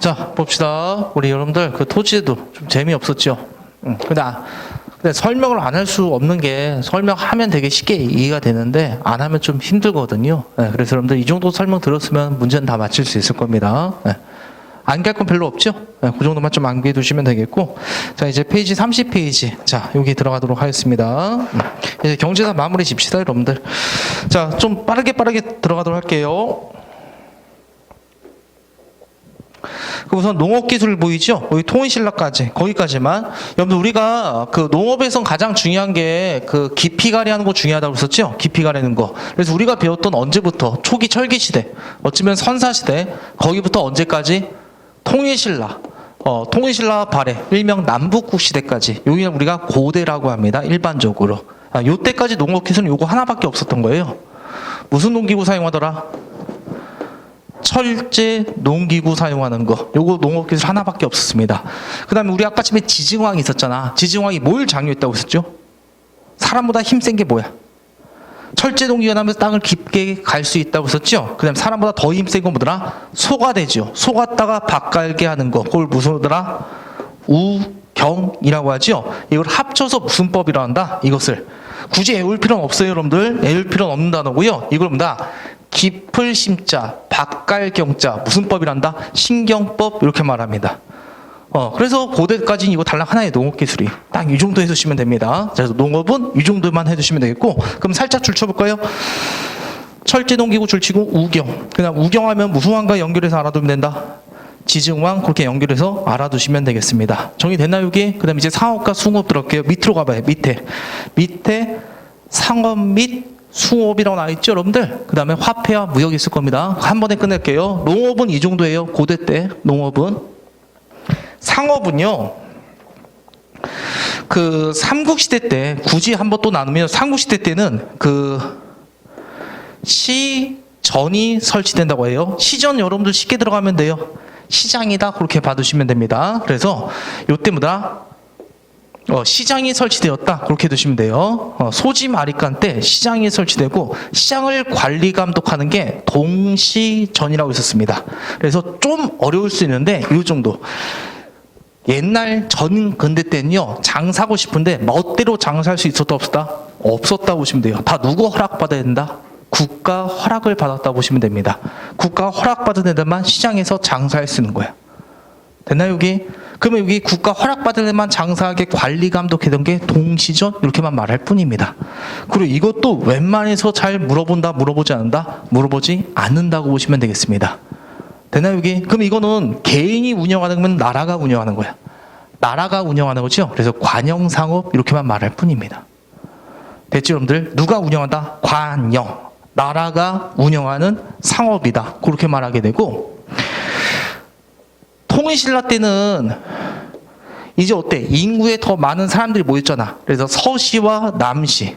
자, 봅시다. 우리 여러분들 그 토지도 좀 재미없었죠? 근데 설명을 안 할 수 없는 게 설명하면 되게 쉽게 이해가 되는데 안 하면 좀 힘들거든요. 네, 그래서 여러분들 이 정도 설명 들었으면 문제는 다 맞힐 수 있을 겁니다. 네. 암기할 건 별로 없죠? 네, 그 정도만 좀 암기해 두시면 되겠고. 자, 이제 페이지 30페이지. 자, 여기 들어가도록 하겠습니다. 이제 경제사 마무리 집시다, 여러분들. 자, 좀 빠르게 들어가도록 할게요. 우선 농업기술 보이죠? 여기 통일신라까지, 거기까지만. 여러분들, 우리가 그 농업에선 가장 중요한 게 그 깊이 가리하는 거 중요하다고 했었죠? 깊이 가리는 거. 그래서 우리가 배웠던 언제부터? 초기 철기시대, 어쩌면 선사시대, 거기부터 언제까지? 통일신라. 통일신라 발해, 일명 남북국 시대까지. 여기는 우리가 고대라고 합니다. 일반적으로. 요때까지 농업기술은 요거 하나밖에 없었던 거예요. 무슨 농기구 사용하더라? 철제 농기구 사용하는 거. 요거 농업기술 하나밖에 없었습니다. 그 다음에 우리 아까 전에 지증왕이 있었잖아. 지증왕이 뭘 장려했다고 했었죠? 사람보다 힘센 게 뭐야? 철제 농기구가 나면서 땅을 깊게 갈 수 있다고 했었죠? 그 다음에 사람보다 더 힘센 건 뭐더라? 소가 되죠. 소 갖다가 밭 갈게 하는 거. 그걸 무슨 거더라? 우경이라고 하죠? 이걸 합쳐서 무슨 법이라고 한다? 이것을. 굳이 외울 필요는 없어요, 여러분들. 외울 필요는 없는 단어고요. 이걸 뭐다? 깊을 심자, 밭갈경자, 무슨 법이란다? 신경법, 이렇게 말합니다. 그래서 고대까지는 이거 달랑 하나의 농업기술이 딱 이 정도 해두시면 됩니다. 그래서 농업은 이 정도만 해두시면 되겠고, 그럼 살짝 줄쳐볼까요? 철제농기구 줄치고 우경. 그냥 우경하면 무슨왕과 연결해서 알아두면 된다? 지증왕, 그렇게 연결해서 알아두시면 되겠습니다. 정리됐나요, 여기? 그 다음에 이제 상업과 숭업 들어갈게요. 밑으로 가봐요, 밑에 상업 및 숭업이라고 나와있죠, 여러분들? 그 다음에 화폐와 무역이 있을 겁니다. 한 번에 끝낼게요. 농업은 이 정도예요, 고대 때. 농업은. 상업은요, 그 삼국시대 때, 굳이 한번 또 나누면, 삼국시대 때는 그 시전이 설치된다고 해요. 시전 여러분들 쉽게 들어가면 돼요. 시장이다, 그렇게 봐두시면 됩니다. 그래서 요때보다 시장이 설치되었다, 그렇게 두시면 돼요. 소지 마리간 때 시장이 설치되고, 시장을 관리 감독하는 게 동시전이라고 있었습니다. 그래서 좀 어려울 수 있는데 이 정도. 옛날 전 근대 때는요, 장사하고 싶은데 멋대로 장사할 수 있었다 없었다? 없었다고 보시면 돼요. 다 누구 허락받아야 된다? 국가 허락을 받았다고 보시면 됩니다. 국가 허락받은 애들만 시장에서 장사할 수 있는 거야. 됐나요, 여기? 그러면 여기 국가 허락받은 애만 장사하게 관리 감독했던 게 동시전, 이렇게만 말할 뿐입니다. 그리고 이것도 웬만해서 잘 물어보지 않는다? 물어보지 않는다고 보시면 되겠습니다. 됐나요, 여기? 그럼 이거는 개인이 운영하는 거면 나라가 운영하는 거야. 나라가 운영하는 거죠. 그래서 관영상업, 이렇게만 말할 뿐입니다. 됐죠, 여러분들? 누가 운영한다? 관영. 나라가 운영하는 상업이다, 그렇게 말하게 되고, 통일신라 때는 이제 어때? 인구에 더 많은 사람들이 모였잖아. 그래서 서시와 남시,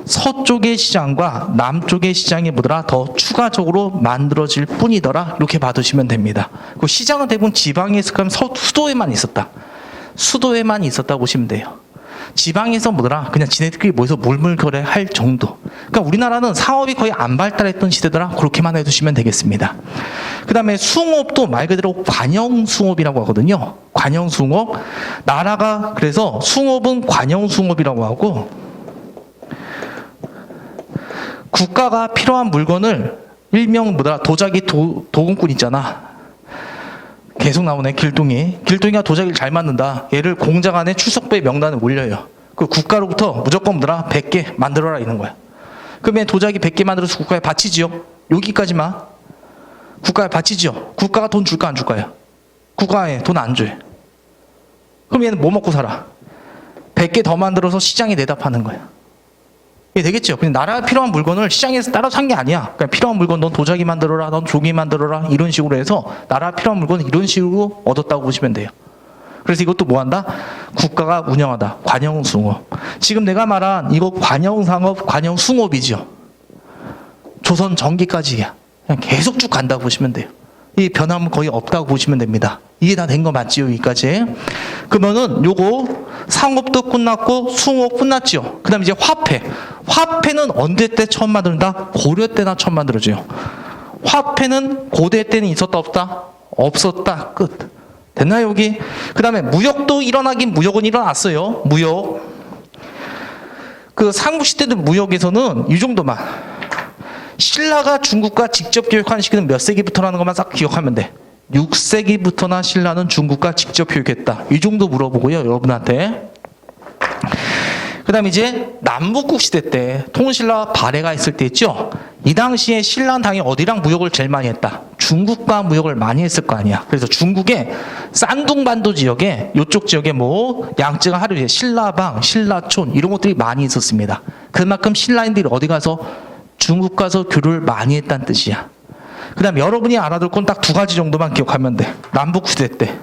서쪽의 시장과 남쪽의 시장이 뭐더라? 더 추가적으로 만들어질 뿐이더라, 이렇게 봐두시면 됩니다. 그 시장은 대부분 지방에 있을 거면 수도에만 있었다. 수도에만 있었다고 보시면 돼요. 지방에서 뭐더라? 그냥 지네들끼리 모여서 물물거래 할 정도. 그러니까 우리나라는 사업이 거의 안 발달했던 시대더라, 그렇게만 해두시면 되겠습니다. 그 다음에 숭업도 말 그대로 관영숭업이라고 하거든요. 관영숭업. 나라가 그래서 숭업은 관영숭업이라고 하고, 국가가 필요한 물건을 일명 뭐더라? 도자기 도금꾼 있잖아. 계속 나오네, 길동이가 도자기를 잘 만든다. 얘를 공장 안에 출석부에 명단을 올려요. 그 국가로부터 무조건 뭐더라? 100개 만들어라, 이런 거야. 그러면 도자기 100개 만들어서 국가에 바치지요. 여기까지만. 국가에 바치지요. 국가가 돈 줄까 안 줄까요? 국가에 돈 안 줘요. 그럼 얘는 뭐 먹고 살아? 100개 더 만들어서 시장에 내다 파는 거야. 이게 되겠죠? 그냥 나라가 필요한 물건을 시장에서 따로 산 게 아니야. 그냥 필요한 물건, 넌 도자기 만들어라, 넌 조기 만들어라, 이런 식으로 해서 나라가 필요한 물건을 이런 식으로 얻었다고 보시면 돼요. 그래서 이것도 뭐 한다? 국가가 운영하다. 관영숭업. 지금 내가 말한 이거 관영상업, 관영숭업이죠. 조선 전기까지야. 그냥 계속 쭉 간다고 보시면 돼요. 이 변함은 거의 없다고 보시면 됩니다. 이해 다 된 거 맞지요, 여기까지? 그러면은 요거 상업도 끝났고 숭업 끝났지요. 그 다음에 이제 화폐. 화폐는 언제 때 처음 만든다? 고려 때나 처음 만들어져요. 화폐는 고대 때는 있었다 없다? 없었다. 끝. 됐나요, 여기? 그 다음에 무역도 무역은 일어났어요. 무역. 그 삼국시대도 무역에서는 이 정도만. 신라가 중국과 직접 교역하는 시기는 몇 세기부터라는 것만 싹 기억하면 돼. 6세기부터나 신라는 중국과 직접 교역했다. 이 정도 물어보고요, 여러분한테. 그 다음에 이제 남북국 시대 때 통신라 발해가 있을 때 있죠. 이 당시에 신라는 당연히 어디랑 무역을 제일 많이 했다. 중국과 무역을 많이 했을 거 아니야. 그래서 중국의 싼둥반도 지역에 이쪽 지역에 뭐 양쯔강 하류에 신라방, 신라촌 이런 것들이 많이 있었습니다. 그만큼 신라인들이 어디 가서 중국 가서 교류를 많이 했다는 뜻이야. 그 다음에 여러분이 알아둘 건 딱 두 가지 정도만 기억하면 돼. 남북 시대 때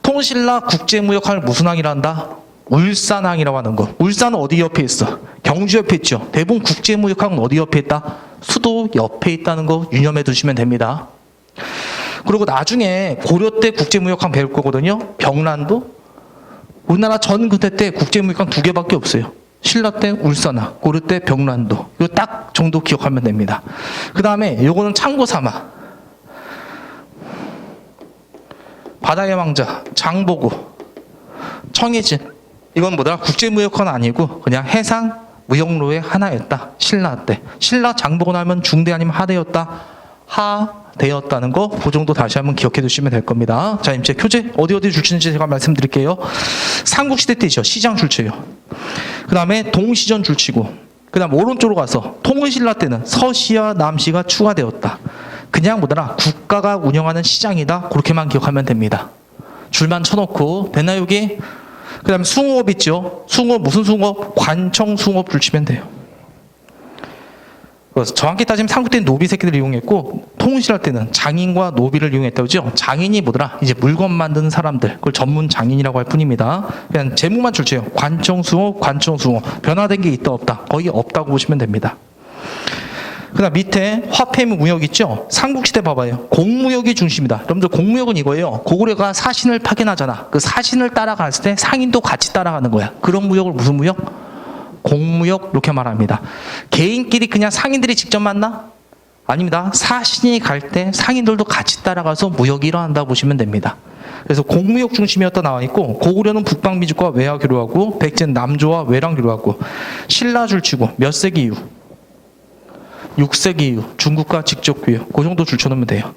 통신라 국제무역항을 무슨 항이라 한다? 울산항이라고 하는 거. 울산은 어디 옆에 있어? 경주 옆에 있죠. 대부분 국제무역항은 어디 옆에 있다? 수도 옆에 있다는 거 유념해 두시면 됩니다. 그리고 나중에 고려 때 국제무역항 배울 거거든요. 병란도. 우리나라 전 근대 때 국제무역항 2개밖에 없어요. 신라 때 울산항, 고려 때 병란도. 이거 딱 정도 기억하면 됩니다. 그 다음에 요거는 참고 삼아. 바다의 왕자, 장보고, 청해진. 이건 뭐다? 국제무역은 아니고 그냥 해상 무역로의 하나였다. 신라 때. 신라 장보고 나면 중대 아니면 하대였다. 하대였다는 거 그 정도 다시 한번 기억해 두시면 될 겁니다. 자, 이제 교재 어디 줄치는지 제가 말씀드릴게요. 삼국시대 때죠. 시장 줄쳐요. 그 다음에 동시전 줄치고, 그 다음 오른쪽으로 가서 통신라 때는 서시와 남시가 추가되었다. 그냥 뭐더라? 국가가 운영하는 시장이다. 그렇게만 기억하면 됩니다. 줄만 쳐놓고 됐나요 여기? 그 다음에 숭어업 있죠. 숭어업 무슨 숭어업? 관청 숭어업 줄치면 돼요. 그래서 정확히 따지면 삼국 때는 노비 새끼들을 이용했고 통신할 때는 장인과 노비를 이용했다고 그죠? 장인이 뭐더라? 이제 물건 만드는 사람들, 그걸 전문 장인이라고 할 뿐입니다. 그냥 제목만 줄쳐요. 관청 숭어업, 관청 숭어업. 변화된 게 있다 없다? 거의 없다고 보시면 됩니다. 그 다음 밑에 화폐무 무역 있죠? 삼국시대 봐봐요. 공무역이 중심이다. 여러분들 공무역은 이거예요. 고구려가 사신을 파견하잖아. 그 사신을 따라갔을 때 상인도 같이 따라가는 거야. 그런 무역을 무슨 무역? 공무역 이렇게 말합니다. 개인끼리 그냥 상인들이 직접 만나? 아닙니다. 사신이 갈 때 상인들도 같이 따라가서 무역이 일어난다고 보시면 됩니다. 그래서 공무역 중심이었다 나와 있고 고구려는 북방민족과 외화 교류하고 백제는 남조와 외랑 교류하고 신라 줄치고 몇 세기 이후? 6세기 이후 중국과 직접 교역. 그 정도 줄쳐놓으면 돼요.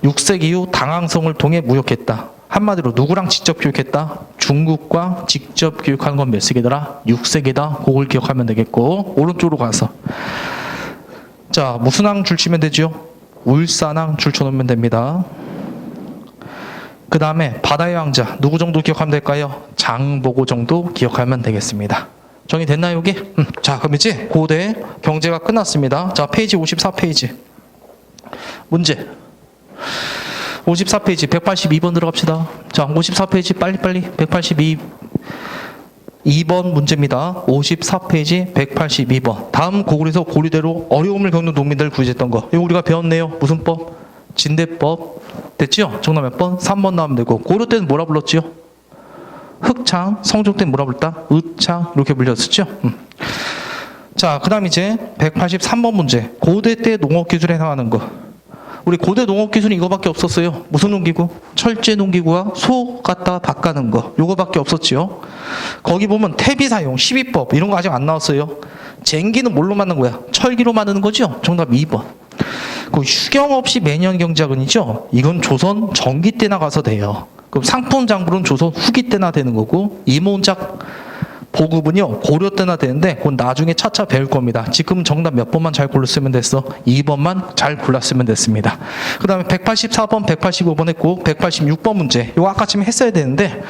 6세기 이후 당항성을 통해 무역했다. 한마디로 누구랑 직접 교육했다? 중국과 직접 교육하는 건 몇 세기더라? 6세기다. 그걸 기억하면 되겠고 오른쪽으로 가서 자 무슨 항 줄치면 되죠? 울산항 줄쳐놓으면 됩니다. 그 다음에 바다의 왕자 누구 정도 기억하면 될까요? 장보고 정도 기억하면 되겠습니다. 정리됐나요 여기? 자 그럼 이제 고대 경제가 끝났습니다. 자 페이지 54페이지 문제 54페이지 182번 들어갑시다. 자 54페이지 빨리빨리 182번 문제입니다. 54페이지 182번 다음 고구려에서 고려대로 어려움을 겪는 농민들을 구제했던 거 이거 우리가 배웠네요. 무슨 법? 진대법 됐죠? 정답 몇 번? 3번 나오면 되고 고려 때는 뭐라 불렀지요? 흑창, 성종 때는 뭐라 불렀다? 의창 이렇게 불렸었죠? 자 그 다음 이제 183번 문제 고대 때 농업기술에 해당하는 거 우리 고대 농업기술은 이거밖에 없었어요. 무슨 농기구? 철제 농기구와 소 갖다 바꾸는 거 요거밖에 없었지요. 거기 보면 퇴비 사용, 시비법 이런 거 아직 안 나왔어요. 쟁기는 뭘로 만든 거야? 철기로 만드는 거죠? 정답 2번. 그 휴경 없이 매년 경작은이죠. 이건 조선 전기 때나 가서 돼요. 그럼 상품 장부는 조선 후기 때나 되는 거고 이모작 보급은요 고려 때나 되는데 그건 나중에 차차 배울 겁니다. 지금 정답 몇 번만 잘 골랐으면 됐어? 2번만 잘 골랐으면 됐습니다. 그 다음에 184번 185번 했고 186번 문제 이거 아까쯤 했어야 되는데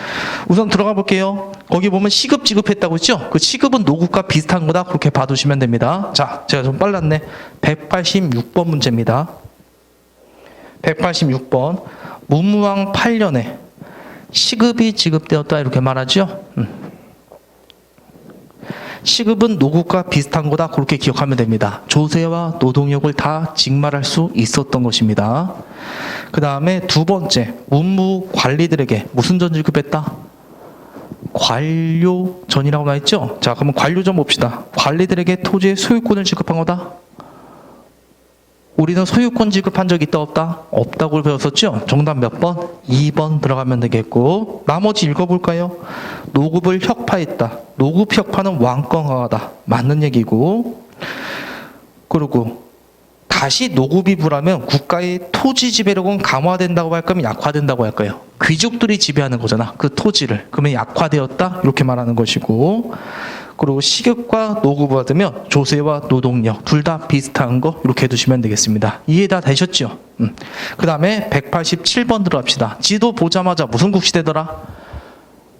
우선 들어가 볼게요. 거기 보면 시급 지급했다고 했죠? 그 시급은 노급과 비슷한 거다 그렇게 봐두시면 됩니다. 자 제가 좀 빨랐네. 186번 문제입니다. 186번 문무왕 8년에 시급이 지급되었다 이렇게 말하죠. 시급은 노급과 비슷한 거다 그렇게 기억하면 됩니다. 조세와 노동력을 다 직말할 수 있었던 것입니다. 그 다음에 두 번째 문무 관리들에게 무슨 전 지급했다? 관료전이라고 나와 있죠. 자 그러면 관료전 봅시다. 관리들에게 토지의 소유권을 지급한 거다? 우리는 소유권 지급한 적 있다 없다? 없다고 배웠었죠? 정답 몇 번? 2번 들어가면 되겠고, 나머지 읽어볼까요? 노급을 혁파했다. 노급 혁파는 왕권화하다. 맞는 얘기고, 그리고 다시 노급이 부라면 국가의 토지 지배력은 강화된다고 할 거면 약화된다고 할까요? 귀족들이 지배하는 거잖아. 그 토지를. 그러면 약화되었다? 이렇게 말하는 것이고, 그리고 시급과 노급을 받으면 조세와 노동력 둘 다 비슷한 거 이렇게 해두시면 되겠습니다. 이해 다 되셨죠? 그 다음에 187번 들어갑시다. 지도 보자마자 무슨 국시대더라?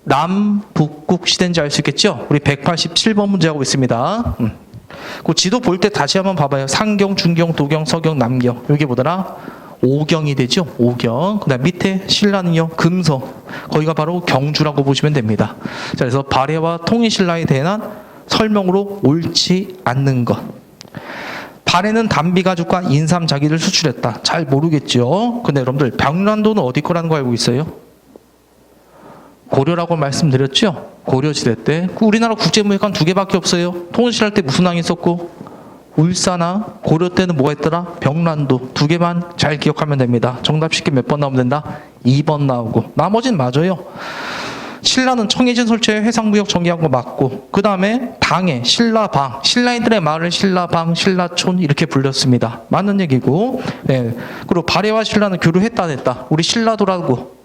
남북국 시대인지 알 수 있겠죠? 우리 187번 문제 하고 있습니다. 그 지도 볼 때 다시 한번 봐봐요. 상경, 중경, 도경, 서경, 남경. 여기 뭐더라? 오경이 되죠. 오경. 그다음 밑에 신라는요. 금성. 거기가 바로 경주라고 보시면 됩니다. 자, 그래서 발해와 통일신라에 대한 설명으로 옳지 않는 것. 발해는 담비가죽과 인삼 자기를 수출했다. 잘 모르겠죠. 근데 여러분들 병란도는 어디 거라는 거 알고 있어요? 고려라고 말씀드렸죠. 고려시대 때 우리나라 국제무역관 2개밖에 없어요. 통일신라 때 무슨 왕이 있었고, 울사나 고려 때는 뭐가 있더라? 병란도. 2개만 잘 기억하면 됩니다. 정답 쉽게 몇 번 나오면 된다? 2번 나오고. 나머지는 맞아요. 신라는 청해진 설치에 해상무역 전개한 거 맞고, 그 다음에 당에 신라방, 신라인들의 마을을 신라방, 신라촌 이렇게 불렸습니다. 맞는 얘기고. 네. 그리고 발해와 신라는 교류했다 안 했다? 우리 신라도라고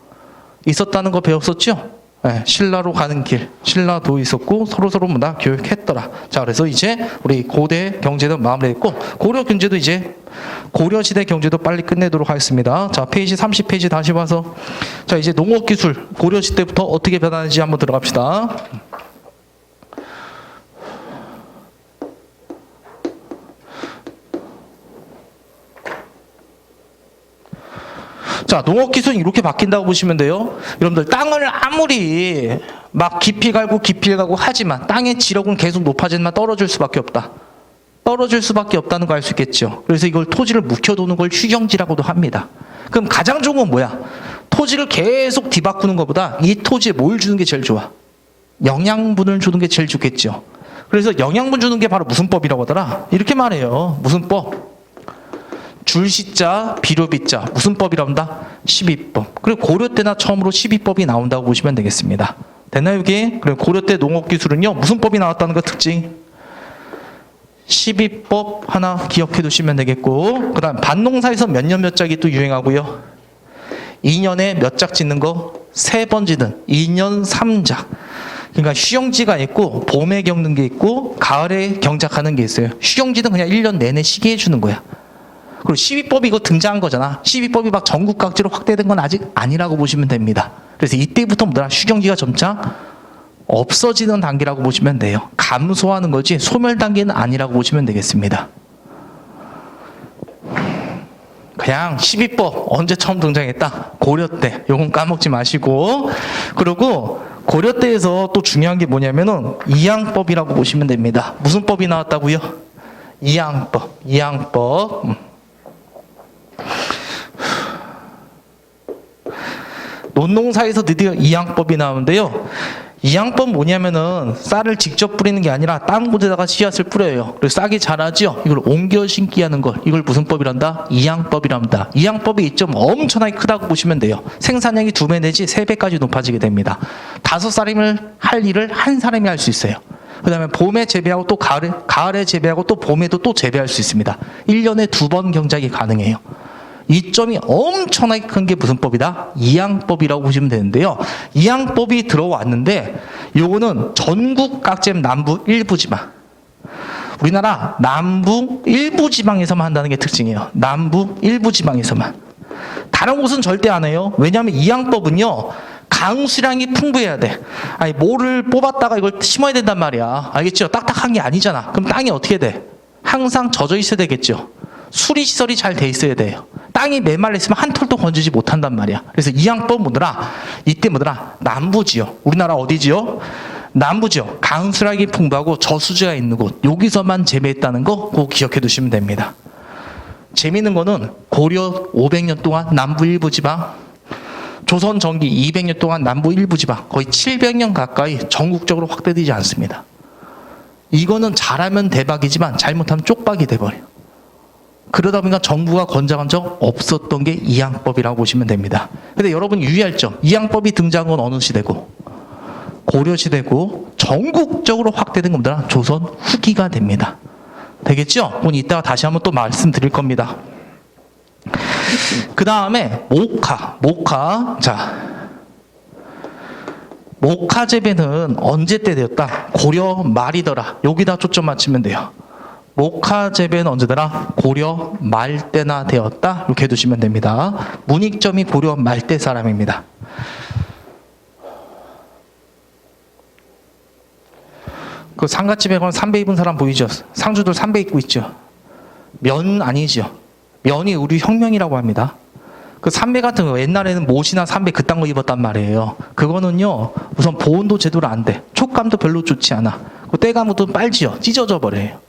있었다는 거 배웠었죠? 네, 신라로 가는 길, 신라도 있었고 서로 문화 교육했더라. 자, 그래서 이제 우리 고대 경제도 마무리했고, 고려 경제도 이제 고려 시대 경제도 빨리 끝내도록 하겠습니다. 자, 페이지 30페이지 다시 봐서, 자, 이제 농업 기술 고려 시대부터 어떻게 변하는지 한번 들어갑시다. 자, 농업기술은 이렇게 바뀐다고 보시면 돼요. 여러분들 땅을 아무리 막 깊이 갈고 하지만 땅의 지력은 계속 높아지지만 떨어질 수밖에 없다. 떨어질 수밖에 없다는 거 알 수 있겠죠. 그래서 이걸 토지를 묵혀두는 걸 휴경지라고도 합니다. 그럼 가장 좋은 건 뭐야? 토지를 계속 뒤바꾸는 것보다 이 토지에 뭘 주는 게 제일 좋아? 영양분을 주는 게 제일 좋겠죠. 그래서 영양분 주는 게 바로 무슨 법이라고 하더라? 이렇게 말해요. 무슨 법? 줄시자, 비료비자. 무슨 법이라고 한다? 12법. 그리고 고려 때나 처음으로 12법이 나온다고 보시면 되겠습니다. 됐나요, 여기? 그리고 고려 때 농업기술은요, 무슨 법이 나왔다는 거 특징? 12법 하나 기억해 두시면 되겠고, 그 다음 반농사에서 몇 년 몇 작이 또 유행하고요. 2년에 몇 작 짓는 거? 3번 짓는 2년 3작. 그러니까 휴경지가 있고, 봄에 겪는 게 있고, 가을에 경작하는 게 있어요. 휴경지는 그냥 1년 내내 쉬게 해주는 거야. 그리고 12법이 이거 등장한 거잖아. 12법이 막 전국 각지로 확대된 건 아직 아니라고 보시면 됩니다. 그래서 이때부터 뭐더라? 휴경지가 점차 없어지는 단계라고 보시면 돼요. 감소하는 거지 소멸 단계는 아니라고 보시면 되겠습니다. 그냥 12법 언제 처음 등장했다? 고려 때. 요건 까먹지 마시고. 그리고 고려 때에서 또 중요한 게 뭐냐면은 이양법이라고 보시면 됩니다. 무슨 법이 나왔다고요? 이양법. 논농사에서 드디어 이양법이 나오는데요. 이양법 뭐냐면은 쌀을 직접 뿌리는 게 아니라 다른 곳에다가 씨앗을 뿌려요. 그래서 싹이 자라죠. 이걸 옮겨 심기 하는 것. 이걸 무슨 법이란다? 이양법이랍니다. 이양법의 이점 엄청나게 크다고 보시면 돼요. 생산량이 2배 내지 3배까지 높아지게 됩니다. 5사람을 할 일을 한 사람이 할 수 있어요. 그 다음에 봄에 재배하고 또 가을에 재배하고 또 봄에도 또 재배할 수 있습니다. 1년에 2번 경작이 가능해요. 이점이 엄청나게 큰 게 무슨 법이다? 이양법이라고 보시면 되는데요. 이양법이 들어왔는데 요거는 전국 각지 남부 일부 지방, 우리나라 남부 일부 지방에서만 한다는 게 특징이에요. 남부 일부 지방에서만. 다른 곳은 절대 안 해요. 왜냐하면 이양법은요, 강수량이 풍부해야 돼. 아니, 뭐를 뽑았다가 이걸 심어야 된단 말이야. 알겠죠? 딱딱한 게 아니잖아. 그럼 땅이 어떻게 돼? 항상 젖어 있어야 되겠죠. 수리시설이 잘 돼 있어야 돼요. 땅이 메말라 있으면 한 톨도 건지지 못한단 말이야. 그래서 이양법 뭐더라? 이때 뭐더라? 남부지요. 우리나라 어디지요? 남부지요. 강수량이 풍부하고 저수지가 있는 곳. 여기서만 재배했다는 거 꼭 기억해 두시면 됩니다. 재미있는 거는 고려 500년 동안 남부 일부 지방, 조선 전기 200년 동안 남부 일부 지방, 거의 700년 가까이 전국적으로 확대되지 않습니다. 이거는 잘하면 대박이지만 잘못하면 쪽박이 돼버려요. 그러다 보니까 정부가 권장한 적 없었던 게 이양법이라고 보시면 됩니다. 근데 여러분 유의할 점, 이양법이 등장한 건 어느 시대고? 고려시대고 전국적으로 확대된 겁니다. 조선 후기가 됩니다. 되겠죠? 오늘 이따가 다시 한번 또 말씀드릴 겁니다. 그 다음에 목화. 자, 목화 재배는 언제 때 되었다? 고려 말이더라. 여기다 초점 맞추면 돼요. 목화 재배는 언제더라? 고려 말 때나 되었다. 이렇게 해두시면 됩니다. 문익점이 고려 말 때 사람입니다. 그 상갓집에 가면 삼배 입은 사람 보이죠? 상주들 삼배 입고 있죠? 면 아니죠? 면이 우리 혁명이라고 합니다. 그 삼배 같은 거 옛날에는 못이나 삼배 그딴 거 입었단 말이에요. 그거는요 우선 보온도 제대로 안 돼. 촉감도 별로 좋지 않아. 그 때가 묻으면 빨지요. 찢어져 버려요.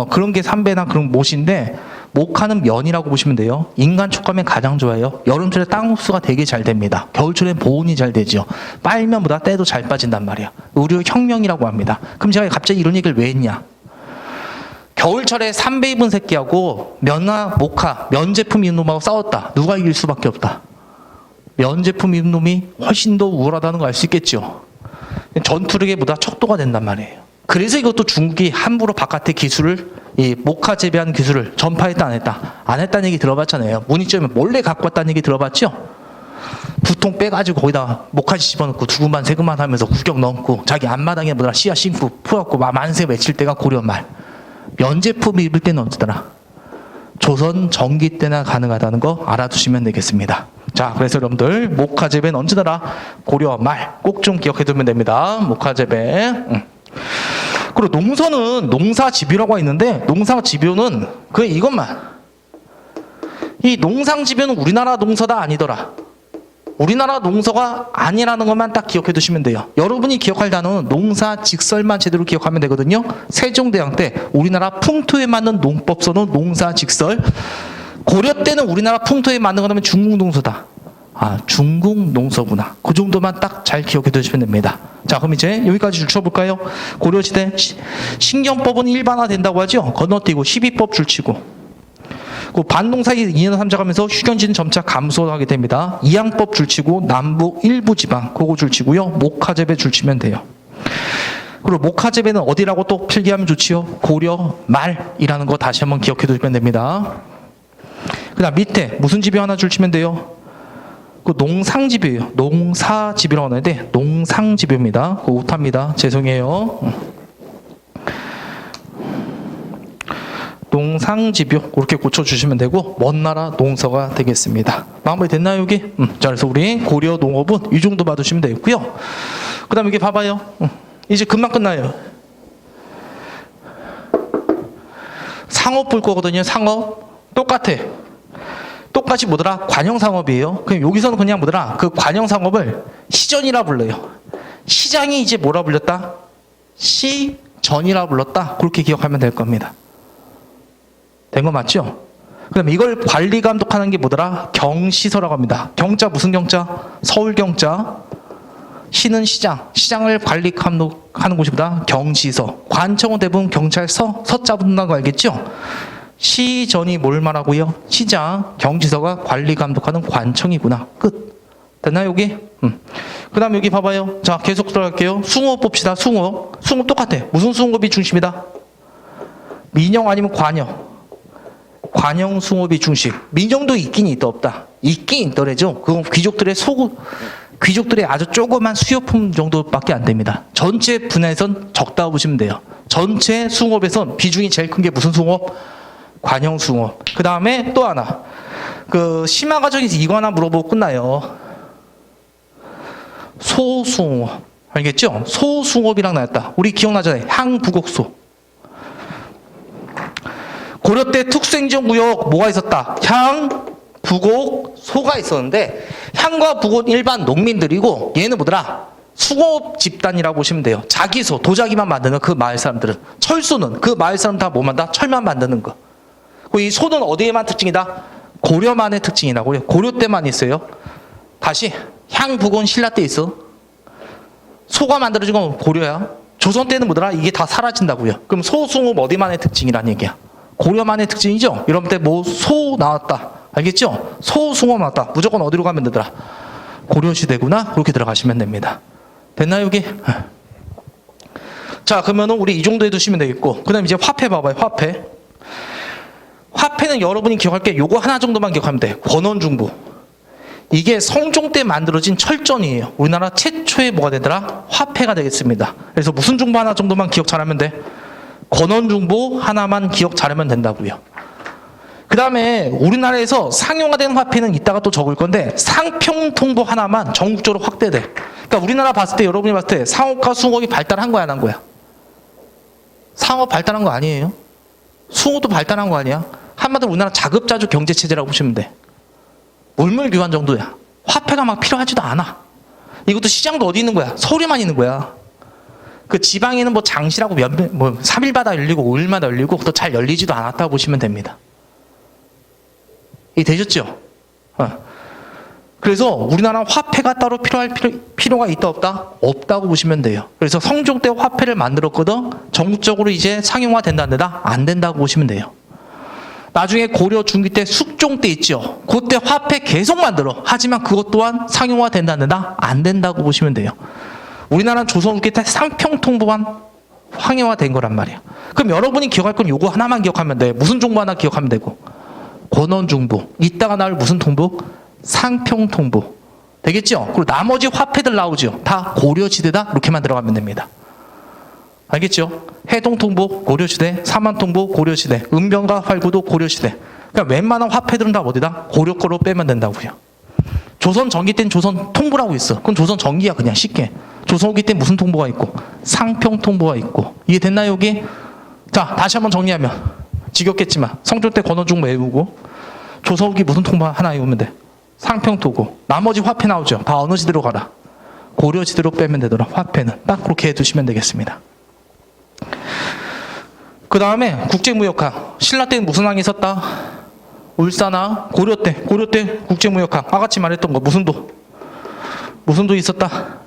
그런 게 삼배나 그런 못인데 목화는 면이라고 보시면 돼요. 인간 촉감에 가장 좋아요. 여름철에 땅 흡수가 되게 잘 됩니다. 겨울철엔 보온이 잘 되죠. 빨면보다 때도 잘 빠진단 말이야. 의료 혁명이라고 합니다. 그럼 제가 갑자기 이런 얘기를 왜 했냐? 겨울철에 삼배 입은 새끼하고 면나 목화, 면 제품 입은 놈하고 싸웠다. 누가 이길 수밖에 없다. 면 제품 입은 놈이 훨씬 더 우월하다는 거 알 수 있겠죠. 전투력보다 척도가 된단 말이에요. 그래서 이것도 중국이 함부로 바깥의 기술을 이 목화 재배하는 기술을 전파했다 안 했다? 안 했다는 얘기 들어봤잖아요. 문익점에 몰래 갖고 왔다는 얘기 들어봤죠? 두통 빼가지고 거기다 목화지 집어넣고 두근만 세근만 하면서 구경 넣고 자기 앞마당에 뭐더라 씨앗 심고 풀었고 만세 외칠 때가 고려 말. 면제품 입을 때는 언제더라? 조선 전기 때나 가능하다는 거 알아두시면 되겠습니다. 자, 그래서 여러분들 목화 재배는 언제더라? 고려 말. 꼭 좀 기억해두면 됩니다. 목화 재배. 그리고 농서는 농사집요라고 있는데 농사집요는 그게 이것만. 이 농상집요는 우리나라 농서다 아니더라. 우리나라 농서가 아니라는 것만 딱 기억해 두시면 돼요. 여러분이 기억할 단어는 농사직설만 제대로 기억하면 되거든요. 세종대왕 때 우리나라 풍토에 맞는 농법서는 농사직설. 고려 때는 우리나라 풍토에 맞는 거라면 중국 농서다. 아, 중국 농서구나. 그 정도만 딱 잘 기억해 두시면 됩니다. 자, 그럼 이제 여기까지 줄쳐볼까요? 고려시대 신경법은 일반화된다고 하죠. 건너뛰고 12법 줄치고. 그 반동사기 2년 3자 가면서 휴견지는 점차 감소하게 됩니다. 이양법 줄치고 남부 일부 지방 그거 줄치고요. 목화재배 줄치면 돼요. 그리고 목화재배는 어디라고 또 필기하면 좋지요? 고려 말이라는 거 다시 한번 기억해 두시면 됩니다. 그 다음 밑에 무슨 집요 하나 줄치면 돼요? 그 농상집요예요. 농사집요라고 하는데 농상집요입니다. 그거 오타입니다. 죄송해요. 농상집요 그렇게 고쳐주시면 되고 먼 나라 농서가 되겠습니다. 마무리 됐나요 여기? 자, 그래서 우리 고려 농업은 이 정도 봐두시면 되겠고요. 그 다음 여기 봐봐요. 이제 금방 끝나요. 상업 볼 거거든요. 상업 똑같아. 똑같이 뭐더라? 관영상업이에요. 그럼 여기서는 그냥 뭐더라? 그 관영상업을 시전이라 불러요. 시장이 이제 뭐라 불렸다? 시전이라 불렀다. 그렇게 기억하면 될 겁니다. 된 거 맞죠? 그럼 이걸 관리 감독하는 게 뭐더라? 경시서라고 합니다. 경자 무슨 경자? 서울 경자. 시는 시장. 시장을 관리 감독하는 곳이 뭐다? 경시서. 관청은 대부분 경찰서, 서자 붙는다는 거 알겠죠? 시전이 뭘 말하고요? 시장, 경지서가 관리 감독하는 관청이구나. 끝. 됐나요 여기? 그 다음 여기 봐봐요. 자, 계속 들어갈게요. 숭업 봅시다. 숭업. 숭업 똑같아. 무슨 숭업이 중심이다? 민영 아니면 관영. 관영 숭업이 중심. 민영도 있긴 있다 없다. 있긴 있더래죠. 그건 귀족들의 아주 조그만 수요품 정도밖에 안 됩니다. 전체 분야에선 적다고 보시면 돼요. 전체 숭업에선 비중이 제일 큰 게 무슨 숭업? 관영 숭업. 그 다음에 또 하나. 그 심화 과정에서 이거 하나 물어보고 끝나요. 소숭업. 알겠죠? 소숭업이랑 나왔다. 우리 기억나잖아요. 향부곡소. 고려 때 특수행정구역 뭐가 있었다? 향, 부곡, 소가 있었는데 향과 부곡은 일반 농민들이고 얘는 뭐더라? 숭업 집단이라고 보시면 돼요. 자기소, 도자기만 만드는 그 마을 사람들은. 철소는 그 마을 사람 다 뭐 만다? 철만 만드는 거. 이 소는 어디에만 특징이다? 고려만의 특징이라고요. 고려 때만 있어요. 다시 향, 부곡은 신라 때 있어. 소가 만들어진 건 고려야. 조선 때는 뭐더라? 이게 다 사라진다고요. 그럼 소숭업 어디만의 특징이란 얘기야? 고려만의 특징이죠. 여러분들 뭐 소 나왔다. 알겠죠? 소숭어 나왔다. 무조건 어디로 가면 되더라? 고려시대구나. 그렇게 들어가시면 됩니다. 됐나요, 여기? 자, 그러면은 우리 이 정도 해두시면 되겠고, 그 다음에 이제 화폐 봐봐요, 화폐. 화폐는 여러분이 기억할 게 요거 하나 정도만 기억하면 돼. 권원중부. 이게 성종 때 만들어진 철전이에요. 우리나라 최초의 뭐가 되더라? 화폐가 되겠습니다. 그래서 무슨 중부 하나 정도만 기억 잘하면 돼? 권원중부 하나만 기억 잘하면 된다고요. 그 다음에 우리나라에서 상용화된 화폐는 이따가 또 적을 건데 상평통보 하나만 전국적으로 확대돼. 그러니까 우리나라 봤을 때 여러분이 봤을 때 상업과 숭업이 발달한 거야 안 한 거야? 상업 발달한 거 아니에요? 숭업도 발달한 거 아니야? 한마디로 우리나라 자급자족 경제체제라고 보시면 돼. 물물교환 정도야. 화폐가 막 필요하지도 않아. 이것도 시장도 어디 있는 거야? 서울에만 있는 거야. 그 지방에는 뭐 장시라고 뭐 3일마다 열리고 5일마다 열리고 또 잘 열리지도 않았다고 보시면 됩니다. 이 되셨죠? 그래서 우리나라 화폐가 따로 필요가 있다 없다? 없다고 보시면 돼요. 그래서 성종 때 화폐를 만들었거든. 전국적으로 이제 상용화 된다는데다 안 된다고 보시면 돼요. 나중에 고려 중기 때 숙종 때 있죠. 그때 화폐 계속 만들어. 하지만 그것 또한 상용화 된다는데다 안 된다고 보시면 돼요. 우리나라는 조선 후기 때 상평통보만 황해화 된 거란 말이야. 그럼 여러분이 기억할 건 요거 하나만 기억하면 돼. 무슨 정보 하나 기억하면 되고. 권원중부. 이따가 나올 무슨 통보? 상평통보. 되겠죠? 그리고 나머지 화폐들 나오죠. 다 고려시대다. 이렇게만 들어가면 됩니다. 알겠죠? 해동통보 고려시대, 사만통보 고려시대, 은병과 활구도 고려시대. 그러니까 웬만한 화폐들은 다 어디다? 고려 거로 빼면 된다고요. 조선 전기 때는 조선 통보라고 있어. 그건 조선 전기야 그냥 쉽게. 조선 후기 때 무슨 통보가 있고? 상평통보가 있고. 이해됐나요 여기? 자, 다시 한번 정리하면 지겹겠지만 성종 때 권원중부 외우고 조선 후기 무슨 통보 하나 외우면 돼? 상평토고. 나머지 화폐 나오죠. 다 어느 시대로 가라? 고려시대로 빼면 되더라. 화폐는 딱 그렇게 해두시면 되겠습니다. 그 다음에 국제무역학. 신라 때는 무슨 항이 있었다? 울산항. 고려 때 국제무역학. 아같이 말했던 거 무슨 도? 무슨 도 있었다?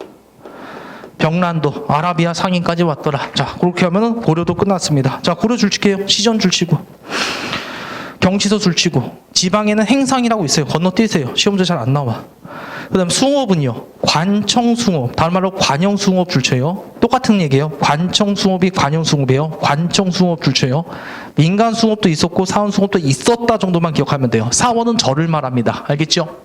병란도. 아라비아 상인까지 왔더라. 자, 그렇게 하면은 고려도 끝났습니다. 자, 고려 줄칠게요. 시전 줄치고 경치서 줄치고 지방에는 행상이라고 있어요. 건너뛰세요. 시험 문제 잘 안 나와. 그 다음 숭업은요. 관청숭업. 다른 말로 관영숭업 줄쳐요. 똑같은 얘기예요. 관청숭업이 관영숭업이에요. 관청숭업 줄쳐요. 민간숭업도 있었고 사원숭업도 있었다 정도만 기억하면 돼요. 사원은 절을 말합니다. 알겠죠?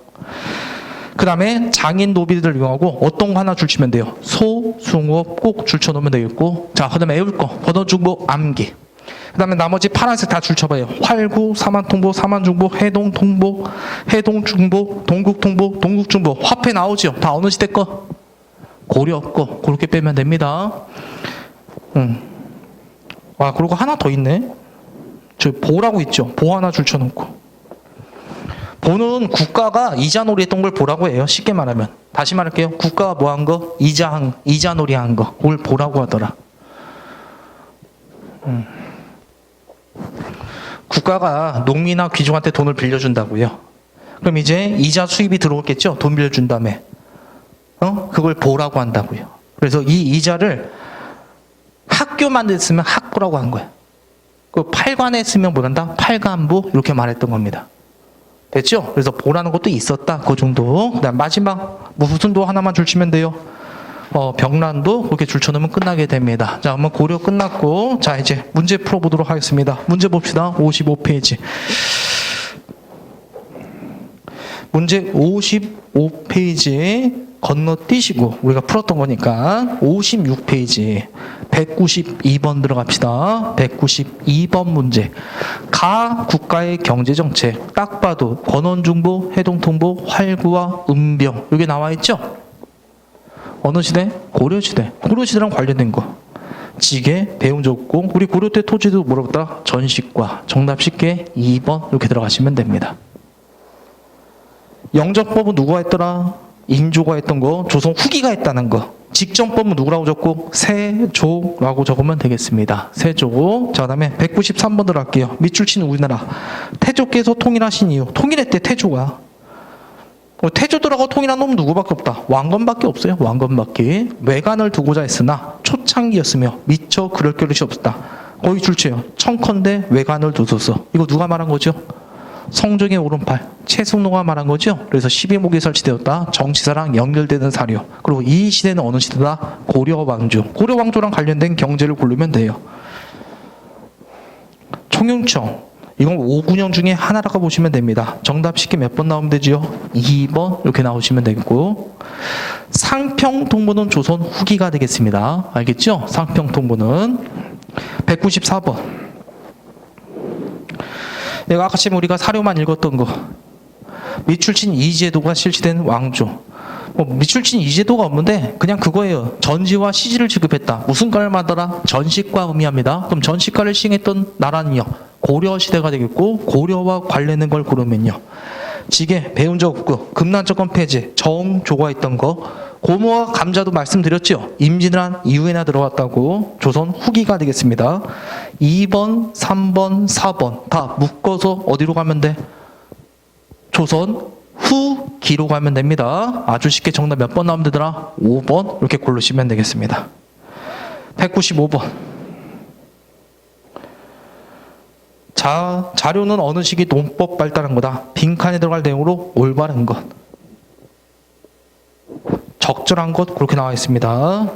그 다음에 장인 노비들을 이용하고 어떤 거 하나 줄치면 돼요. 소, 숭업 꼭 줄쳐놓으면 되겠고. 자, 그 다음에 외울 거. 권원중부 암기. 그 다음에 나머지 파란색 다 줄쳐봐요. 활구, 사만통보, 사만중보, 해동통보, 해동중보, 동국통보, 동국중보. 화폐 나오죠? 다 어느 시대 거? 고려 거. 그렇게 빼면 됩니다. 와, 그리고 하나 더 있네. 저 보라고 있죠? 보 하나 줄쳐놓고. 보는 국가가 이자놀이 했던 걸 보라고 해요. 쉽게 말하면. 다시 말할게요. 국가가 뭐 한 거? 이자놀이 한 거. 그걸 보라고 하더라. 국가가 농민이나 귀족한테 돈을 빌려준다고요. 그럼 이제 이자 수입이 들어오겠죠? 돈 빌려준 다음에. 그걸 보라고 한다고요. 그래서 이 이자를 학교만 됐으면 학부라고 한 거야. 그 팔관에 쓰면 뭐란다? 팔관부 이렇게 말했던 겁니다. 됐죠? 그래서 보라는 것도 있었다. 그 정도. 그다음 마지막 무슨 도 하나만 줄치면 돼요. 병란도 그렇게 줄쳐놓으면 끝나게 됩니다. 자, 한번 고려 끝났고, 자, 이제 문제 풀어보도록 하겠습니다. 문제 봅시다. 55페이지. 문제 55페이지 건너뛰시고, 우리가 풀었던 거니까 56페이지 192번 들어갑시다. 192번 문제. 가 국가의 경제정책. 딱 봐도 권원중부, 해동통보, 활구와 은병. 여기 나와 있죠? 어느 시대? 고려시대. 고려시대랑 관련된 거. 지게, 배운 적고, 우리 고려 때 토지도 물어봤다. 전식과. 정답 쉽게 2번 이렇게 들어가시면 됩니다. 영정법은 누가 했더라? 인조가 했던 거. 조선 후기가 했다는 거. 직정법은 누구라고 적고? 세조라고 적으면 되겠습니다. 세조. 자, 그다음에 193번 들어갈게요. 밑줄 치는 우리나라. 태조께서 통일하신 이유. 통일했대 태조가. 태조들하고 통일한 놈은 누구밖에 없다. 왕건밖에 없어요. 왕건밖에. 외관을 두고자 했으나 초창기였으며 미처 그럴 겨를이 없었다. 거의 출처예요. 청컨대 외관을 두소서. 이거 누가 말한 거죠? 성종의 오른팔 최승로가 말한 거죠. 그래서 12목이 설치되었다. 정치사랑 연결되는 사료. 그리고 이 시대는 어느 시대다? 고려 왕조. 고려 왕조랑 관련된 경제를 고르면 돼요. 총융청. 이건 5군영 중에 하나라고 보시면 됩니다. 정답 쉽게 몇 번 나오면 되지요? 2번 이렇게 나오시면 되겠고, 상평통보는 조선 후기가 되겠습니다. 알겠죠? 상평통보는 194번. 내가 아까 지금 우리가 사료만 읽었던 거, 미출친 이제도가 실시된 왕조. 미출친 이제도가 없는데 그냥 그거예요. 전지와 시지를 지급했다. 무슨 과를 만들어라? 전시과 의미합니다. 그럼 전시과를 시행했던 나라는요, 고려시대가 되겠고, 고려와 관련된 걸 고르면요, 지게, 배운 적 없고, 금난정권 폐지, 정조가 있던 거, 고모와 감자도 말씀드렸죠. 임진왜란 이후에나 들어왔다고. 조선 후기가 되겠습니다. 2번, 3번, 4번 다 묶어서 어디로 가면 돼? 조선 후기로 가면 됩니다. 아주 쉽게 정답 몇 번 나오면 되더라? 5번 이렇게 고르시면 되겠습니다. 195번. 자료는 어느 시기 논법 발달한 거다? 빈칸에 들어갈 내용으로 올바른 것, 적절한 것, 그렇게 나와 있습니다.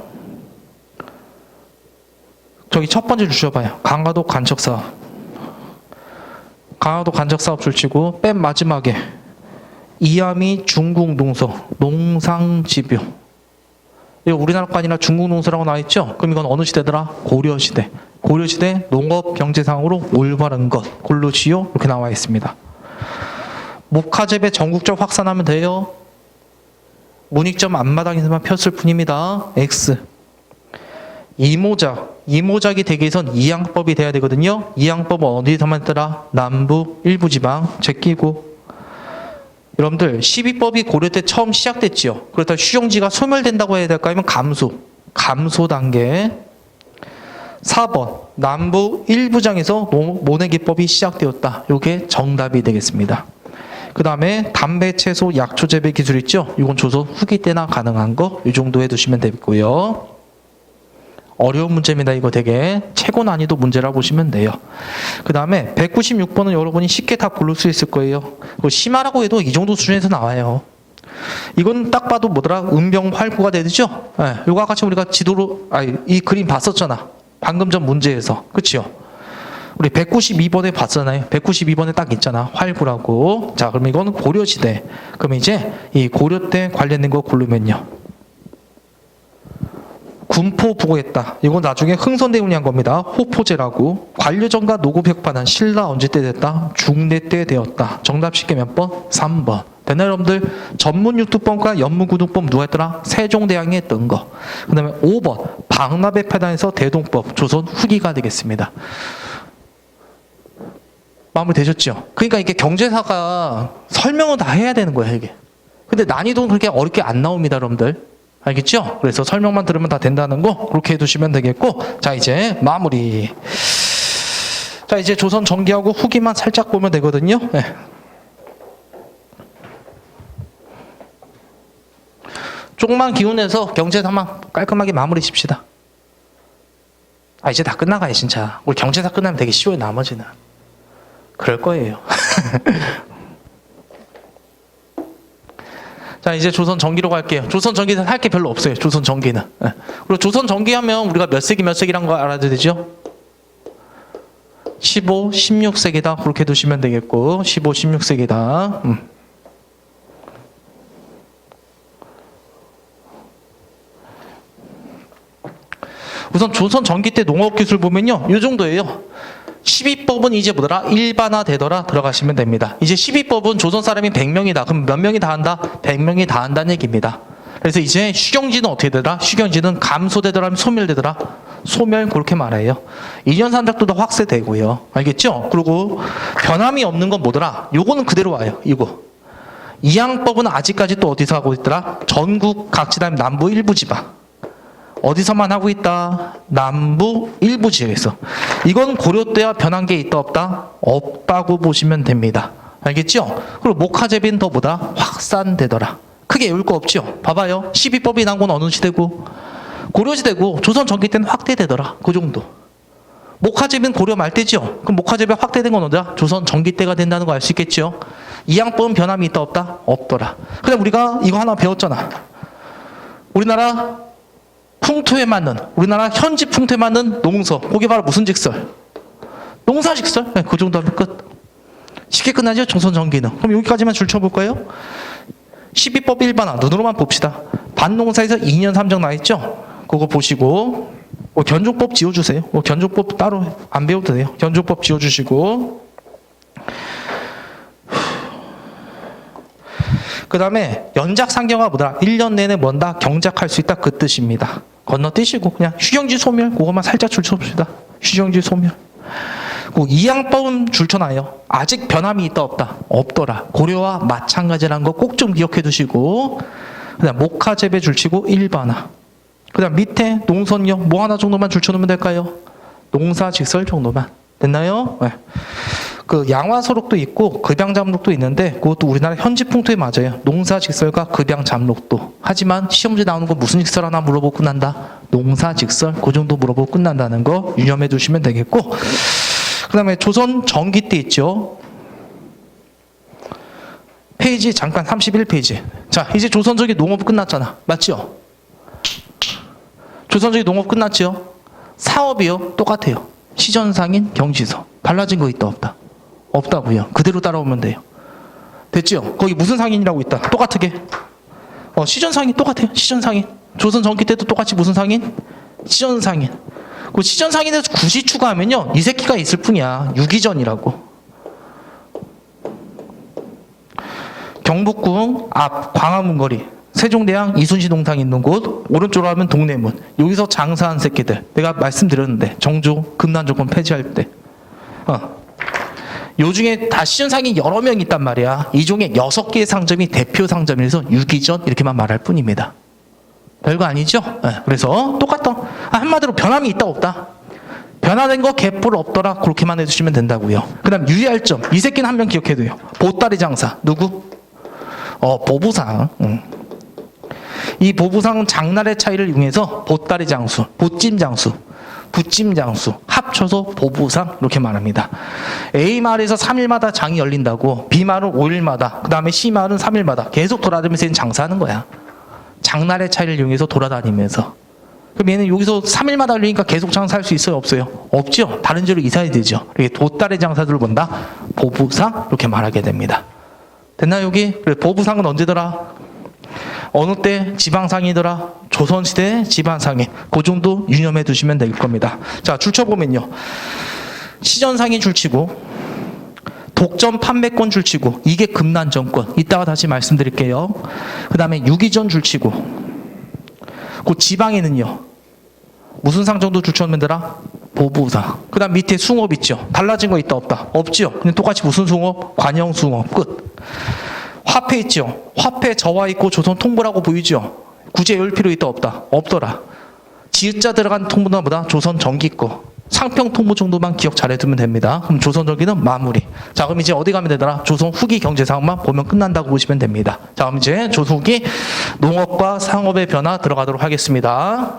저기 첫 번째 주셔봐요. 강화도 간척사업. 강화도 간척사업 줄치고 맨 마지막에 이함이 중국 농서, 농상집요. 이거 우리나라 거 아니라 중국 농서라고 나와 있죠? 그럼 이건 어느 시대더라? 고려시대. 고려시대 농업 경제상으로 올바른 것 고르시오. 이렇게 나와 있습니다. 목화재배 전국적 확산하면 돼요. 문익점 앞마당에서만 폈을 뿐입니다. X. 이모작이 되기 위해선 이양법이 돼야 되거든요. 이양법은 어디서만 했더라? 남부 일부 지방 제끼고. 여러분들 12법이 고려 때 처음 시작됐지요. 그렇다고 휴정지가 소멸된다고 해야 될까? 하면 감소 단계. 4번 남부 일부장에서 모내기법이 시작되었다. 이게 정답이 되겠습니다. 그 다음에 담배, 채소, 약초 재배 기술 있죠? 이건 조선 후기 때나 가능한 거 이 정도 해두시면 되고요. 어려운 문제입니다. 이거 되게 최고 난이도 문제라 보시면 돼요. 그 다음에 196번은 여러분이 쉽게 다 고를 수 있을 거예요. 심하라고 해도 이 정도 수준에서 나와요. 이건 딱 봐도 뭐더라? 은병활구가 되죠? 네, 이거 아까 우리가 지도로 이 그림 봤었잖아. 방금 전 문제에서. 그치요? 우리 192번에 봤잖아요. 192번에 딱 있잖아. 활구라고. 자, 그럼 이건 고려시대. 그럼 이제 이 고려 때 관련된 거 고르면요. 군포 부고했다. 이건 나중에 흥선대운이 한 겁니다. 호포제라고. 관료정과 노고벽반한 신라 언제 때 됐다? 중대 때 되었다. 정답 쉽게 몇 번? 3번. 됐나요, 여러분들? 전문육두법과 연문구두법 누가 했더라? 세종대왕이 했던 거. 그 다음에 5번. 박나배 패단에서 대동법. 조선 후기가 되겠습니다. 마무리 되셨죠? 그러니까 이게 경제사가 설명은 다 해야 되는 거예요, 이게. 근데 난이도는 그렇게 어렵게 안 나옵니다, 여러분들. 알겠죠? 그래서 설명만 들으면 다 된다는 거 그렇게 해두시면 되겠고, 자 이제 마무리. 자 이제 조선 전기하고 후기만 살짝 보면 되거든요. 네. 조금만 기운내서 경제사만 깔끔하게 마무리 십시다. 이제 다 끝나가요 진짜. 우리 경제사 끝나면 되게 쉬워요. 나머지는 그럴 거예요. 자 이제 조선 전기로 갈게요. 조선 전기는 할 게 별로 없어요. 조선 전기는. 그리고 조선 전기 하면 우리가 몇 세기란 거 알아야 되죠? 15, 16세기다. 그렇게 두시면 되겠고, 15, 16세기다. 우선 조선 전기 때 농업기술 보면요, 이 정도예요. 12법은 이제 뭐더라? 일반화 되더라. 들어가시면 됩니다. 이제 12법은 조선 사람이 100명이다. 그럼 몇 명이 다 한다? 100명이 다 한다는 얘기입니다. 그래서 이제 휴경지는 어떻게 되더라? 휴경지는 감소되더라? 소멸되더라? 소멸, 그렇게 말해요. 2년 산작도도 확대되고요. 알겠죠? 그리고 변함이 없는 건 뭐더라? 요거는 그대로 와요. 이거. 이양법은 아직까지 또 어디서 하고 있더라? 전국 각지단 남부 일부 지방. 어디서만 하고 있다? 남부 일부 지역에서. 이건 고려 때와 변한 게 있다 없다? 없다고 보시면 됩니다. 알겠죠? 그리고 목화재비는 더 뭐다? 확산되더라. 크게 외울 거 없죠? 봐봐요. 12법이 난 건 어느 시대고? 고려시대고, 조선 전기 때는 확대되더라. 그 정도. 목화재배는 고려 말대죠. 그럼 목화재배 확대된 건 어디야? 조선 전기 때가 된다는 거 알 수 있겠죠. 이양법은 변함이 있다 없다? 없더라. 그다음 우리가 이거 하나 배웠잖아. 우리나라 풍토에 맞는, 우리나라 현지 풍토에 맞는 농서. 그게 바로 무슨 직설? 농사직설. 네, 그 정도 하면 끝. 쉽게 끝나죠? 조선 전기는. 그럼 여기까지만 줄쳐볼 거예요. 12법 1반화 눈으로만 봅시다. 반농사에서 2년 3정 나있죠? 그거 보시고 견종법 지워주세요. 견종법 따로 안 배워도 돼요. 견종법 지워주시고 그 다음에 연작상경화 뭐더라? 1년 내내 뭔다? 경작할 수 있다 그 뜻입니다. 건너뛰시고 그냥 휴경지 소멸 그것만 살짝 줄쳐봅시다. 휴경지 소멸. 이양법은 줄쳐놔요. 아직 변함이 있다 없다? 없더라. 고려와 마찬가지라는 거 꼭 좀 기억해 두시고 그다음 목화재배 줄치고 일반화. 그다음 밑에 농선역 뭐 하나 정도만 줄쳐놓으면 될까요? 농사직설 정도만. 됐나요? 네. 그 양화소록도 있고 급양잠록도 있는데 그것도 우리나라 현지 풍토에 맞아요. 농사직설과 급양잠록도. 하지만 시험지 나오는 거 무슨 직설 하나 물어보고 끝난다? 농사직설 그 정도 물어보고 끝난다는 거 유념해 두시면 되겠고 그 다음에 조선 전기 때 있죠. 페이지 잠깐 31페이지. 자 이제 조선적인 농업 끝났잖아. 맞죠? 조선적인 농업 끝났죠? 사업이요? 똑같아요. 시전상인 경지서. 달라진 거 있다 없다? 없다고요. 그대로 따라오면 돼요. 됐죠? 거기 무슨 상인이라고 있다? 똑같게. 시전상인 똑같아요. 시전상인. 조선 전기 때도 똑같이 무슨 상인? 시전상인. 그 시전상인에서 굳이 추가하면요. 이 새끼가 있을 뿐이야. 유기전이라고. 경복궁 앞 광화문 거리. 세종대왕 이순신 동상 있는 곳. 오른쪽으로 하면 동대문. 여기서 장사한 새끼들. 내가 말씀드렸는데 정조 금난조건 폐지할 때. 요 중에 다 시전상이 여러 명 있단 말이야. 이 중에 6개의 상점이 대표 상점이라서 유기전 이렇게만 말할 뿐입니다. 별거 아니죠? 네, 그래서 똑같다. 한마디로 변함이 있다 없다? 변화된 거 개뿔 없더라. 그렇게만 해주시면 된다고요. 그 다음 유의할 점. 이 새끼는 한 명 기억해둬요. 보따리 장사. 누구? 보부상. 이 보부상은 장날의 차이를 이용해서 보따리 장수, 보찜 장수, 부찜 장수 합쳐서 보부상 이렇게 말합니다. A마을에서 3일마다 장이 열린다고 B마을은 5일마다 그 다음에 C마을은 3일마다 계속 돌아다니면서 얘는 장사하는 거야. 장날의 차이를 이용해서 돌아다니면서. 그럼 얘는 여기서 3일마다 열리니까 계속 장사할 수 있어요? 없어요? 없죠. 다른 지로 이사해야 되죠. 이렇게 보따리 장사들을 본다. 보부상 이렇게 말하게 됩니다. 됐나 여기? 그래, 보부상은 언제더라? 어느 때 지방상이더라? 조선시대 지방상이. 그 정도 유념해 두시면 될 겁니다. 자, 줄쳐보면요. 시전상이 줄치고 독점 판매권 줄치고 이게 금난정권. 이따가 다시 말씀드릴게요. 그 다음에 유기전 줄치고 그 지방에는요. 무슨 상 정도 줄쳐놓으면 되라? 보부상. 그 다음 밑에 숭업 있죠. 달라진 거 있다 없다? 없죠. 그냥 똑같이 무슨 숭업? 관영숭업. 끝. 화폐 있죠. 화폐 저와 있고 조선 통보라고 보이죠. 굳이 외울 필요 있다 없다? 없더라. 지읒자 들어간 통보나 보다 조선 전기 거. 상평 통보 정도만 기억 잘해두면 됩니다. 그럼 조선 전기는 마무리. 자, 그럼 이제 어디 가면 되더라? 조선 후기 경제상황만 보면 끝난다고 보시면 됩니다. 자, 그럼 이제 조선 후기 농업과 상업의 변화 들어가도록 하겠습니다.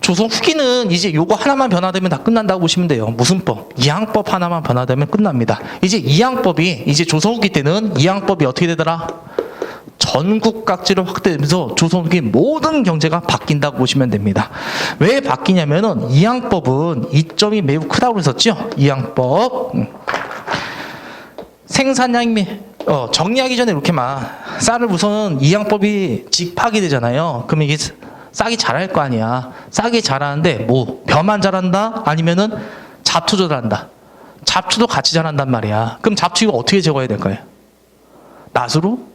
조선 후기는 이제 요거 하나만 변화되면 다 끝난다고 보시면 돼요. 무슨 법? 이항법 하나만 변화되면 끝납니다. 이제 이항법이 이제 조선 후기 때는 이항법이 어떻게 되더라? 전국 각지로 확대되면서 조선 후기 모든 경제가 바뀐다고 보시면 됩니다. 왜 바뀌냐면은 이항법은 이점이 매우 크다고 그랬었죠. 이항법. 생산량이 정리하기 전에 이렇게만 쌀을 우선 이항법이 직파하게 되잖아요. 그러면 이게 싹이 자랄 거 아니야. 싹이 자라는데 뭐 벼만 자란다? 아니면은 잡초도 자란다. 잡초도 같이 자란단 말이야. 그럼 잡초 이거 어떻게 제거해야 될까요? 낫으로?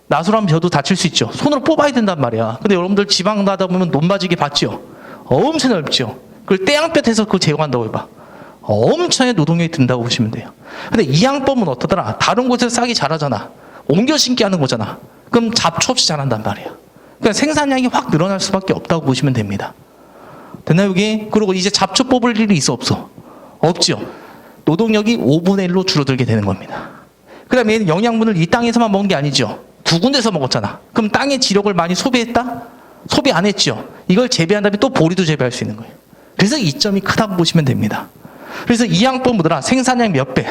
낫으로 하면 벼도 다칠 수 있죠. 손으로 뽑아야 된단 말이야. 근데 여러분들 지방 나다 보면 논바지기 봤죠? 엄청 넓죠. 그걸 떼양볕에서 그걸 제거한다고 해봐. 엄청나게 노동력이 든다고 보시면 돼요. 근데 이항법은 어떠더라? 다른 곳에서 싹이 자라잖아. 옮겨 심기 하는 거잖아. 그럼 잡초 없이 자란단 말이야. 그러니까 생산량이 확 늘어날 수밖에 없다고 보시면 됩니다. 됐나요, 여기? 그리고 이제 잡초 뽑을 일이 있어, 없어? 없죠. 노동력이 5분의 1로 줄어들게 되는 겁니다. 그 다음에 얘는 영양분을 이 땅에서만 먹는 게 아니죠. 두 군데서 먹었잖아. 그럼 땅의 지력을 많이 소비했다? 소비 안 했죠. 이걸 재배한 다음에 또 보리도 재배할 수 있는 거예요. 그래서 이점이 크다고 보시면 됩니다. 그래서 이 양법 뭐더라? 생산량 몇 배?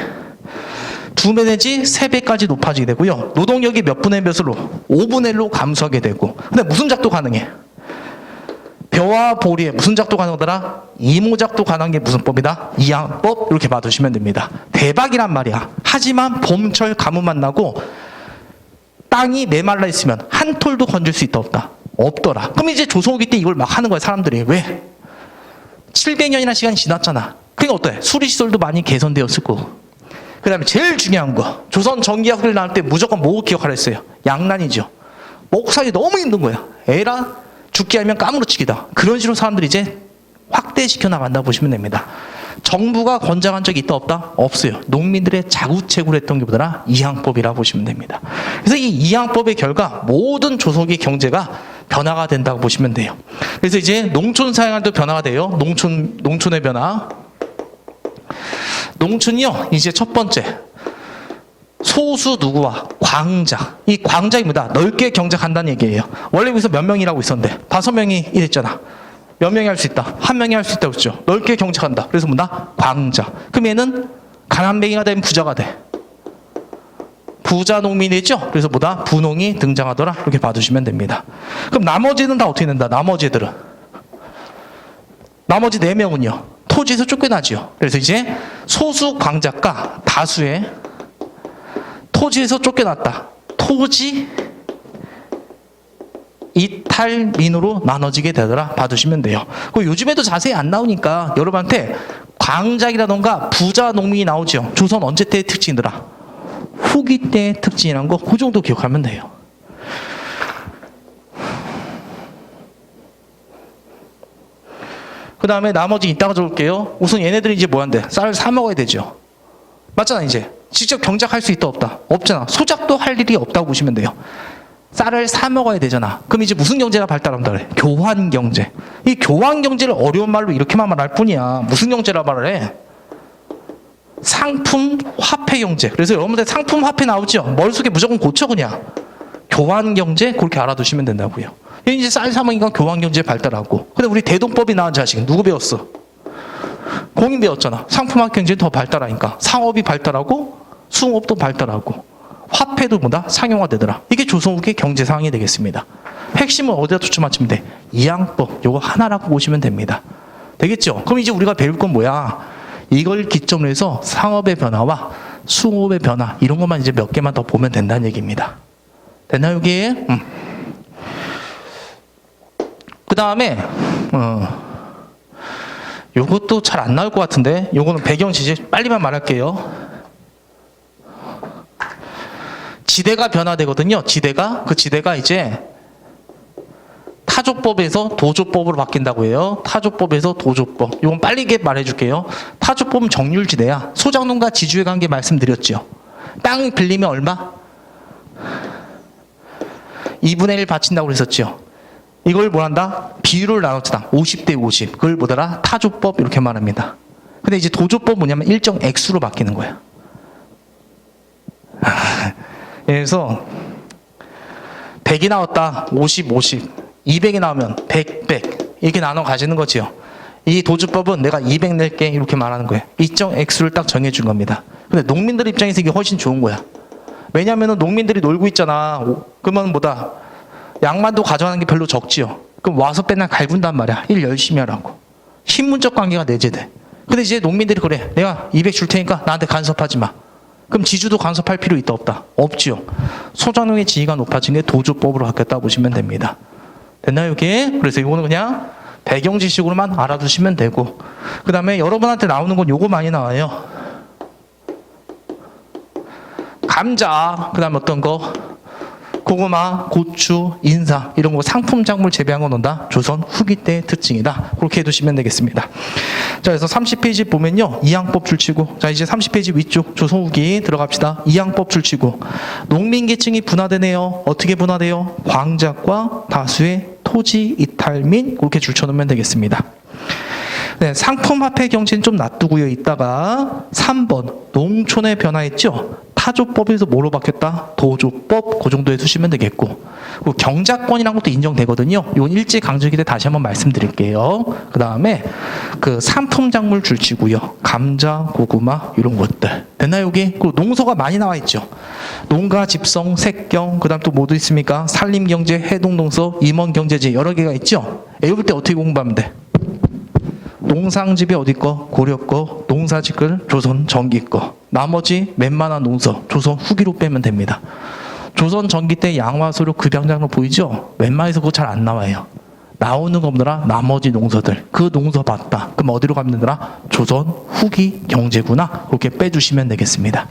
2배 내지 3배까지 높아지게 되고요. 노동력이 몇 분의 몇으로? 5분의 1로 감소하게 되고. 근데 무슨 작도 가능해? 벼와 보리에 무슨 작도 가능하더라? 이모작도 가능한 게 무슨 법이다? 이양법. 이렇게 봐두시면 됩니다. 대박이란 말이야. 하지만 봄철 가뭄만 나고 땅이 메말라 있으면 한 톨도 건질 수 있다 없다? 없더라. 그럼 이제 조선후기 때 이걸 막 하는 거야, 사람들이. 왜? 700년이나 시간이 지났잖아. 그러니까 어때? 수리시설도 많이 개선되었을 거고. 그 다음에 제일 중요한 거, 조선 전기학 후기를 나올 때 무조건 뭐 기억하라 했어요? 양난이죠. 먹고 살기 너무 힘든 거야. 에라 죽게 하면 까무러치기다. 그런 식으로 사람들이 이제 확대시켜 나간다 보시면 됩니다. 정부가 권장한 적이 있다 없다? 없어요. 농민들의 자구책으로 했던 게 뭐더라? 이항법이라 보시면 됩니다. 그래서 이 이항법의 결과 모든 조선기 경제가 변화가 된다고 보시면 돼요. 그래서 이제 농촌 사회도 변화가 돼요. 농촌의 변화. 농촌이요, 이제 첫 번째 소수 누구와 광작. 이 광작이 뭐다? 넓게 경작한다는 얘기예요. 원래 여기서 몇 명이라고 있었는데 5명이 이랬잖아. 몇 명이 할 수 있다? 1명이 할 수 있다고 했죠. 넓게 경작한다. 그래서 뭐다? 광작. 그럼 얘는 가난뱅이가 되면 부자가 돼. 부자 농민이 있죠? 그래서 뭐다? 분홍이 등장하더라. 이렇게 봐두시면 됩니다. 그럼 나머지는 다 어떻게 된다? 나머지 애들은. 나머지 4명은요. 토지에서 쫓겨나지요. 그래서 이제 소수 광작과 다수의 토지에서 쫓겨났다. 토지 이탈민으로 나눠지게 되더라. 봐두시면 돼요. 요즘에도 자세히 안 나오니까 여러분한테 광작이라던가 부자 농민이 나오죠. 조선 언제 때의 특징이더라? 후기 때의 특징이라는 거, 그 정도 기억하면 돼요. 그 다음에 나머지 이따가 적을게요. 우선 얘네들이 이제 뭐 한대? 쌀을 사 먹어야 되죠. 맞잖아, 이제. 직접 경작할 수 있다 없다? 없잖아. 소작도 할 일이 없다고 보시면 돼요. 쌀을 사 먹어야 되잖아. 그럼 이제 무슨 경제가 발달한다 그래? 교환 경제. 이 교환 경제를 어려운 말로 이렇게만 말할 뿐이야. 무슨 경제라 말을 해? 상품 화폐 경제. 그래서 여러분들 상품 화폐 나오죠? 머릿속에 무조건 고쳐 그냥. 교환 경제 그렇게 알아두시면 된다고요. 이제 쌀 사 먹으니까 교환 경제 발달하고. 근데 우리 대동법이 나온 자식은 누구 배웠어? 공인 배웠잖아. 상품 화폐 경제는 더 발달하니까 상업이 발달하고 수공업도 발달하고 화폐도 뭐다? 상용화되더라. 이게 조선 후기 경제 상황이 되겠습니다. 핵심은 어디다 초점 맞추면 돼? 이항법. 요거 하나라고 보시면 됩니다. 되겠죠? 그럼 이제 우리가 배울 건 뭐야? 이걸 기점으로 해서 상업의 변화와 수공업의 변화, 이런 것만 이제 몇 개만 더 보면 된다는 얘기입니다. 됐나요, 여기에? 그 다음에 요것도 잘 안 나올 것 같은데, 요거는 배경 지지 빨리만 말할게요. 지대가 변화되거든요. 그 지대가 이제 타조법에서 도조법으로 바뀐다고 해요. 타조법에서 도조법. 이건 빨리 말해줄게요. 타조법은 정률지대야. 소작농과 지주의 관계 말씀드렸죠. 땅 빌리면 얼마? 2분의 1 바친다고 그랬었죠. 이걸 뭐란다? 비율을 나눴잖아. 50대 50. 그걸 뭐더라? 타조법 이렇게 말합니다. 근데 이제 도조법 뭐냐면 일정 액수로 바뀌는 거야. 그래서 100이 나왔다. 50, 50. 200이 나오면 100, 100. 이렇게 나눠 가지는 거지요. 이 도주법은 내가 200 낼게 이렇게 말하는 거예요. 일정 액수를 딱 정해준 겁니다. 근데 농민들 입장에서 이게 훨씬 좋은 거야. 왜냐하면 농민들이 놀고 있잖아. 그러면 뭐다? 양만도 가져가는 게 별로 적지요. 그럼 와서 맨날 갈군단 말이야. 일 열심히 하라고. 신분적 관계가 내재돼. 근데 이제 농민들이 그래. 내가 200 줄 테니까 나한테 간섭하지 마. 그럼 지주도 간섭할 필요 있다 없다? 없지요. 소작농의 지위가 높아진 게 도주법으로 바뀌었다 보시면 됩니다. 됐나요, 이게? 그래서 이거는 그냥 배경 지식으로만 알아두시면 되고, 그 다음에 여러분한테 나오는 건 요거 많이 나와요. 감자, 그 다음에 어떤 거? 고구마, 고추, 인삼 이런 거 상품 작물 재배한 거 논다. 조선 후기 때의 특징이다. 그렇게 해두시면 되겠습니다. 자, 그래서 30페이지 보면요, 이항법 줄치고. 자, 이제 30페이지 위쪽 조선 후기 들어갑시다. 이항법 줄치고. 농민 계층이 분화되네요. 어떻게 분화돼요? 광작과 다수의 토지 이탈민, 그렇게 줄쳐놓으면 되겠습니다. 네, 상품 화폐 경제는 좀 놔두고요. 이따가 3번 농촌의 변화했죠. 타조법에서 뭐로 바뀌었다? 도조법, 그 정도 해두시면 되겠고. 그리고 경작권이라는 것도 인정되거든요. 이건 일제강점기 때 다시 한번 말씀드릴게요. 그 다음에 그 상품작물 줄치고요. 감자, 고구마 이런 것들. 됐나요, 여기? 그리고 농서가 많이 나와 있죠. 농가, 집성, 색경, 그 다음 또 뭐도 있습니까? 산림경제, 해동농서, 임원경제제 여러 개가 있죠. 외울 때 어떻게 공부하면 돼? 농상집이 어디 거? 고려 거, 농사지글, 조선 전기 거. 나머지 웬만한 농서, 조선 후기로 빼면 됩니다. 조선 전기 때 양화소로 급양장로 보이죠? 웬만해서 그거 잘 안 나와요. 나오는 겁니다. 나머지 농서들. 그 농서 봤다. 그럼 어디로 가면 되더라? 조선 후기 경제구나. 그렇게 빼주시면 되겠습니다.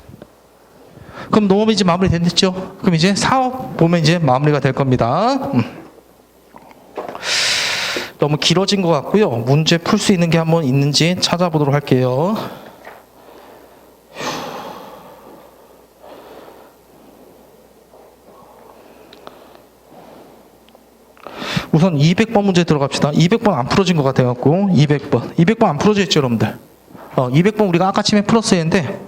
그럼 농업이 이제 마무리 됐죠? 그럼 이제 사업 보면 이제 마무리가 될 겁니다. 너무 길어진 것 같고요. 문제 풀 수 있는 게 한번 있는지 찾아보도록 할게요. 우선 200번 문제 들어갑시다. 200번 안 풀어진 것 같아갖고 200번 안 풀어져 있죠, 여러분들. 200번 우리가 아까 아침에 풀었어야 했는데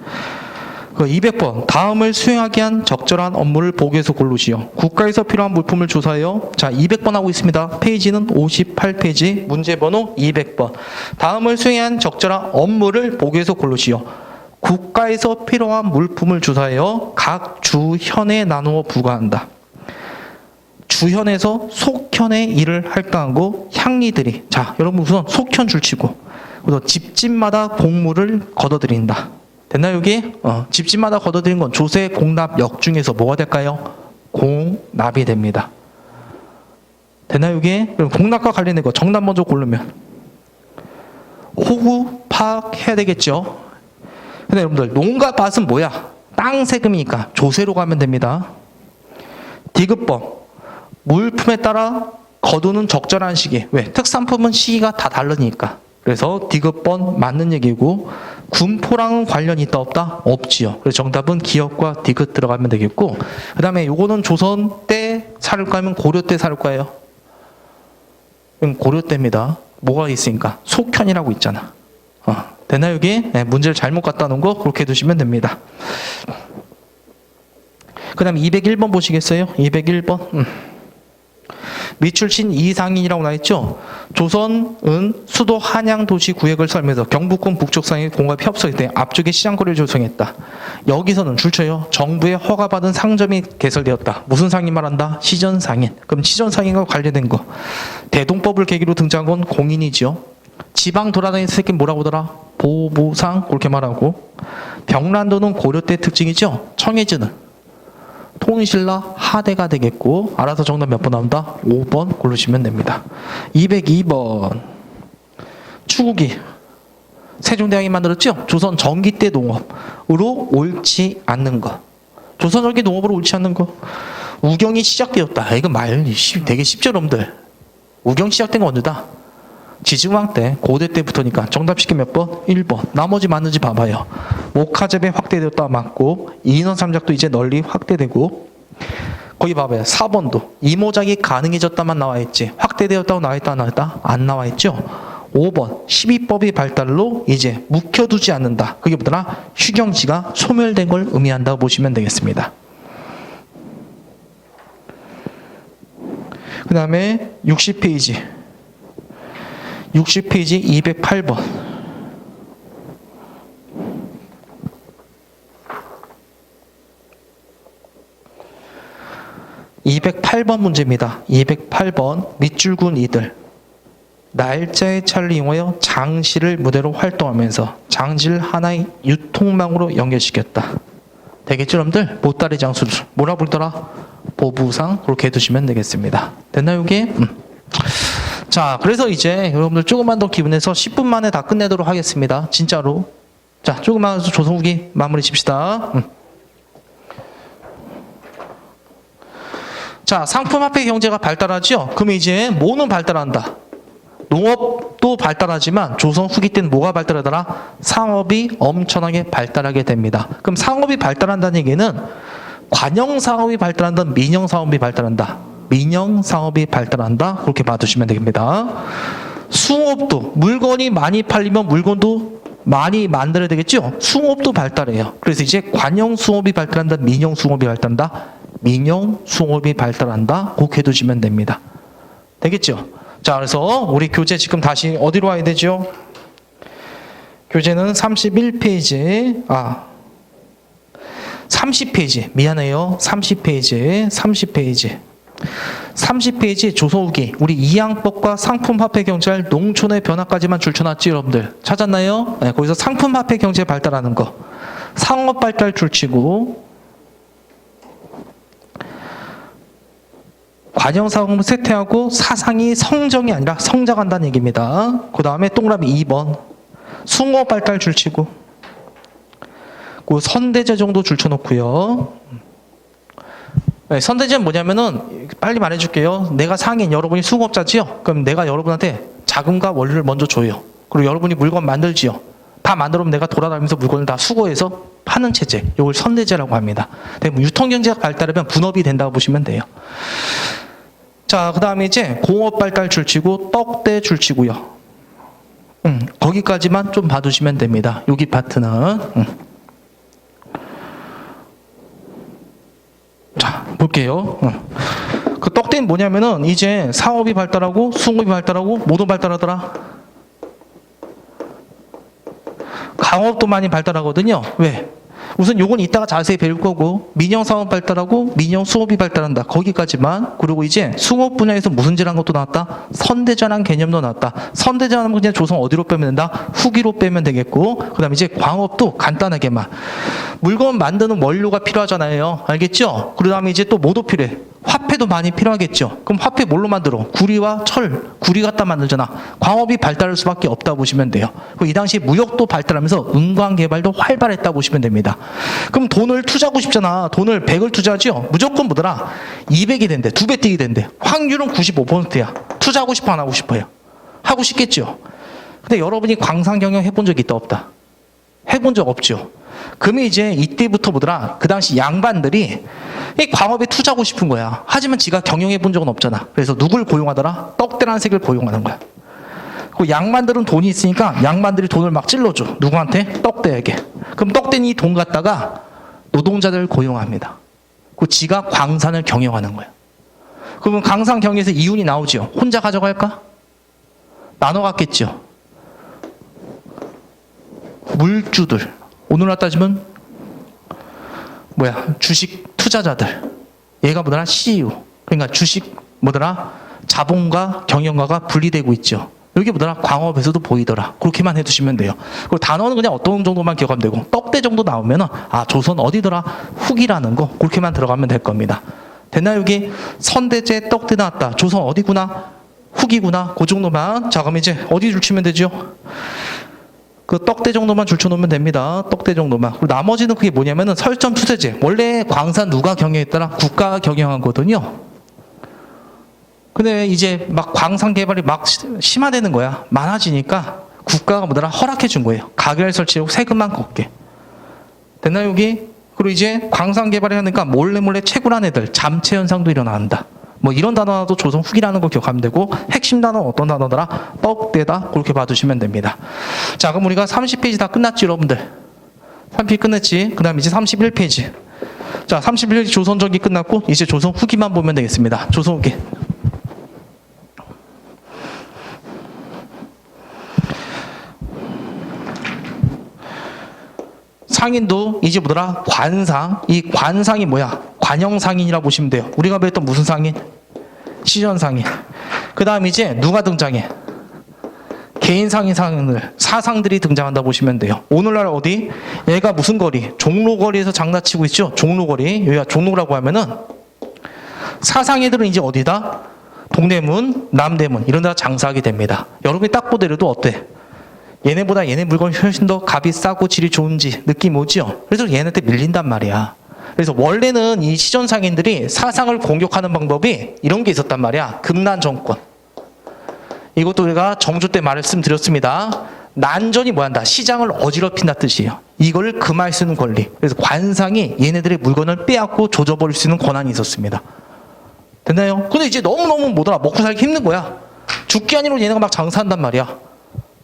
그 200번 다음을 수행하기 위한 적절한 업무를 보고해서 고르시오. 국가에서 필요한 물품을 조사해요. 자, 200번 하고 있습니다. 페이지는 58페이지 문제 번호 200번. 다음을 수행한 적절한 업무를 보고해서 고르시오. 국가에서 필요한 물품을 조사해요. 각 주현에 나누어 부과한다. 주현에서 속현의 일을 할당하고 향리들이, 자 여러분 우선 속현 줄치고 그래서 집집마다 공물을 걷어들인다. 됐나요 여기? 집집마다 걷어들인 건 조세, 공납, 역 중에서 뭐가 될까요? 공납이 됩니다. 됐나요 여기? 그럼 공납과 관련된 거 정답 먼저 고르면 호구 파악해야 되겠죠. 근데 여러분들 농가 밭은 뭐야? 땅 세금이니까 조세로 가면 됩니다. 디귿법 물품에 따라 거두는 적절한 시기. 왜? 특산품은 시기가 다 다르니까. 그래서 디귿번 맞는 얘기고 군포랑은 관련이 있다 없다? 없지요. 그래서 정답은 기업과 디귿 들어가면 되겠고 그 다음에 요거는 조선 때 살을까 하면 고려 때 살을까요? 고려 때입니다. 뭐가 있으니까? 속현이라고 있잖아. 됐나요 여기? 네, 문제를 잘못 갖다 놓은 거 그렇게 두시면 됩니다. 그 다음에 201번 보시겠어요? 201번 미출신 이상인이라고 나와있죠. 조선은 수도 한양도시 구획을 설명해서 경북권 북쪽상의 공업 협소일 때 앞쪽에 시장거리를 조성했다. 여기서는 줄쳐요. 정부의 허가받은 상점이 개설되었다. 무슨 상인 말한다? 시전상인. 그럼 시전상인과 관련된 거 대동법을 계기로 등장한 건 공인이죠. 지방 돌아다니는 새끼 뭐라고 하더라? 보부상 그렇게 말하고 병란도는 고려 때 특징이죠. 청해주는 통일신라 하대가 되겠고 알아서 정답 몇 번 나온다? 5번 고르시면 됩니다. 202번 추구기 세종대왕이 만들었죠? 조선 전기 때 농업으로 옳지 않는 거. 조선 전기 농업으로 옳지 않는 거. 우경이 시작되었다. 이거 말 되게 쉽죠 여러분들. 우경 시작된 건 언제다? 지증왕 때 고대 때부터니까 정답 시계 몇 번? 1번. 나머지 맞는지 봐봐요. 목화재배 확대되었다 맞고 인원 삼작도 이제 널리 확대되고 거기 봐봐요. 4번도 이모작이 가능해졌다만 나와있지 확대되었다고 나와있다 안 나와있다? 안 나와있죠. 5번 12법의 발달로 이제 묵혀두지 않는다. 그게 뭐더라? 휴경지가 소멸된 걸 의미한다고 보시면 되겠습니다. 그 다음에 60페이지 208번. (208번) 문제입니다. 208번 밑줄군 이들 날짜의 차를 이용하여 장시를 무대로 활동하면서 장지를 하나의 유통망으로 연결시켰다. 되겠죠 여러분들? 보따리 장수를 뭐라 부르더라? 보부상. 그렇게 해두시면 되겠습니다. 됐나요 이게? 자, 그래서 이제 여러분들 조금만 더 기분내서 10분 만에 다 끝내도록 하겠습니다. 진짜로. 자, 조금만 조선 후기 마무리 칩시다. 자, 상품화폐 경제가 발달하죠? 그러면 이제 뭐는 발달한다? 농업도 발달하지만 조선 후기 때는 뭐가 발달하더라? 상업이 엄청나게 발달하게 됩니다. 그럼 상업이 발달한다는 얘기는 관영상업이 발달한다, 민영상업이 발달한다. 민영상업이 발달한다. 그렇게 봐두시면 됩니다. 수업도 물건이 많이 팔리면 물건도 많이 만들어야 되겠죠? 숭업도 발달해요. 그래서 이제 관형 숭업이 발달한다, 민형 숭업이 발달한다, 민형 숭업이 발달한다. 그렇게 해두시면 됩니다. 되겠죠? 자, 그래서 우리 교재 지금 다시 어디로 와야 되죠? 교재는 31페이지, 30페이지, 미안해요. 30페이지 조서후기 우리 이양법과 상품화폐경찰 농촌의 변화까지만 줄쳐놨지 여러분들 찾았나요? 네, 거기서 상품화폐 경제 발달하는 거 상업 발달 줄치고 관형사업을 쇠퇴하고 사상이 성정이 아니라 성장한다는 얘기입니다. 그 다음에 동그라미 2번 숭어 발달 줄치고 그 선대제 정도 줄쳐놓고요. 네, 선대제는 뭐냐면은 빨리 말해줄게요. 내가 상인, 여러분이 수급자지요. 그럼 내가 여러분한테 자금과 원료를 먼저 줘요. 그리고 여러분이 물건 만들지요. 다 만들면 내가 돌아다니면서 물건을 다 수거해서 파는 체제. 이걸 선대제라고 합니다. 유통경제가 발달하면 분업이 된다고 보시면 돼요. 자, 그 다음에 이제 공업 발달 줄치고 떡대 줄치고요. 거기까지만 좀 봐두시면 됩니다. 여기 파트는. 자, 볼게요. 그 떡대는 뭐냐면은 이제 사업이 발달하고 수급이 발달하고 모두 발달하더라. 강업도 많이 발달하거든요. 왜? 우선 요건 이따가 자세히 배울 거고 민영 사업 발달하고 민영 수업이 발달한다. 거기까지만. 그리고 이제 수업 분야에서 무슨 질한 것도 나왔다. 선대전환 개념도 나왔다. 선대전환은 그냥 조선 어디로 빼면 된다? 후기로 빼면 되겠고 그 다음에 이제 광업도 간단하게만. 물건 만드는 원료가 필요하잖아요. 알겠죠? 그 다음에 이제 또 뭐도 필요해? 화폐도 많이 필요하겠죠. 그럼 화폐 뭘로 만들어? 구리와 철, 구리 갖다 만들잖아. 광업이 발달할 수밖에 없다 보시면 돼요. 그리고 이 당시 무역도 발달하면서 은광 개발도 활발했다 보시면 됩니다. 그럼 돈을 투자하고 싶잖아. 돈을 100을 투자하죠. 무조건 뭐더라? 200이 된대. 2배 뛰게 된대. 확률은 95%야. 투자하고 싶어 안 하고 싶어요? 하고 싶겠죠. 근데 여러분이 광산 경영 해본 적 있다 없다? 해본 적 없죠. 그러면 이제 이때부터 뭐더라? 그 당시 양반들이 이 광업에 투자하고 싶은 거야. 하지만 지가 경영해 본 적은 없잖아. 그래서 누굴 고용하더라? 떡대라는 색을 고용하는 거야. 그 양반들은 돈이 있으니까 양반들이 돈을 막 찔러줘. 누구한테? 떡대에게. 그럼 떡대는 이 돈 갖다가 노동자들을 고용합니다. 그 지가 광산을 경영하는 거야. 그러면 광산 경영에서 이윤이 나오죠. 혼자 가져갈까? 나눠 갖겠죠. 물주들. 오늘날 따지면 주식 투자자들. 얘가 뭐더라? CEO. 그러니까 주식 뭐더라? 자본과 경영가가 분리되고 있죠. 여기 뭐더라? 광업에서도 보이더라. 그렇게만 해두시면 돼요. 그리고 단어는 그냥 어떤 정도만 기억하면 되고 떡대 정도 나오면은 조선 어디더라? 후기라는 거 그렇게만 들어가면 될 겁니다. 됐나? 여기 선대제 떡대 나왔다. 조선 어디구나? 후기구나. 그 정도만. 자, 그럼 이제 어디 줄치면 되죠? 그 떡대 정도만 줄쳐놓으면 됩니다. 떡대 정도만. 그리고 나머지는 그게 뭐냐면은 설정 투자제. 원래 광산 누가 경영했더라? 국가가 경영하거든요. 근데 이제 막 광산 개발이 막 심화되는 거야. 많아지니까 국가가 뭐더라? 허락해 준 거예요. 가게를 설치하고 세금만 걷게. 됐나요, 여기? 그리고 이제 광산 개발을 하니까 몰래 채굴한 애들, 잠체 현상도 일어난다. 뭐 이런 단어도 조선 후기라는 거 기억하면 되고 핵심 단어는 어떤 단어더라? 떡대다. 그렇게 봐두시면 됩니다. 자, 그럼 우리가 30페이지 다 끝났지, 여러분들? 30페이지 끝냈지? 그 다음 이제 31페이지. 자, 31페이지 조선전기 끝났고 이제 조선 후기만 보면 되겠습니다. 조선 후기. 상인도 이제 뭐더라? 관상. 이 관상이 뭐야? 관형상인이라고 보시면 돼요. 우리가 배웠던 무슨 상인? 시전상인. 그 다음 이제 누가 등장해? 개인상인 상인들, 사상들이 등장한다 보시면 돼요. 오늘날 어디? 얘가 무슨 거리? 종로거리에서 장난치고 있죠? 종로거리. 여기가 종로라고 하면은 사상애들은 이제 어디다? 동대문, 남대문 이런 데다 장사하게 됩니다. 여러분이 딱 보더라도 어때? 얘네보다 얘네 물건이 훨씬 더 값이 싸고 질이 좋은지 느낌 오죠? 그래서 얘네한테 밀린단 말이야. 그래서 원래는 이 시전상인들이 사상을 공격하는 방법이 이런 게 있었단 말이야. 금난 정권. 이것도 우리가 정조 때 말씀드렸습니다. 난전이 뭐한다? 시장을 어지럽힌다 뜻이에요. 이걸 금할 수 있는 권리. 그래서 관상이 얘네들의 물건을 빼앗고 조져버릴 수 있는 권한이 있었습니다. 됐나요? 근데 이제 너무너무 뭐더라? 먹고 살기 힘든 거야. 죽기 아니로 얘네가 막 장사한단 말이야.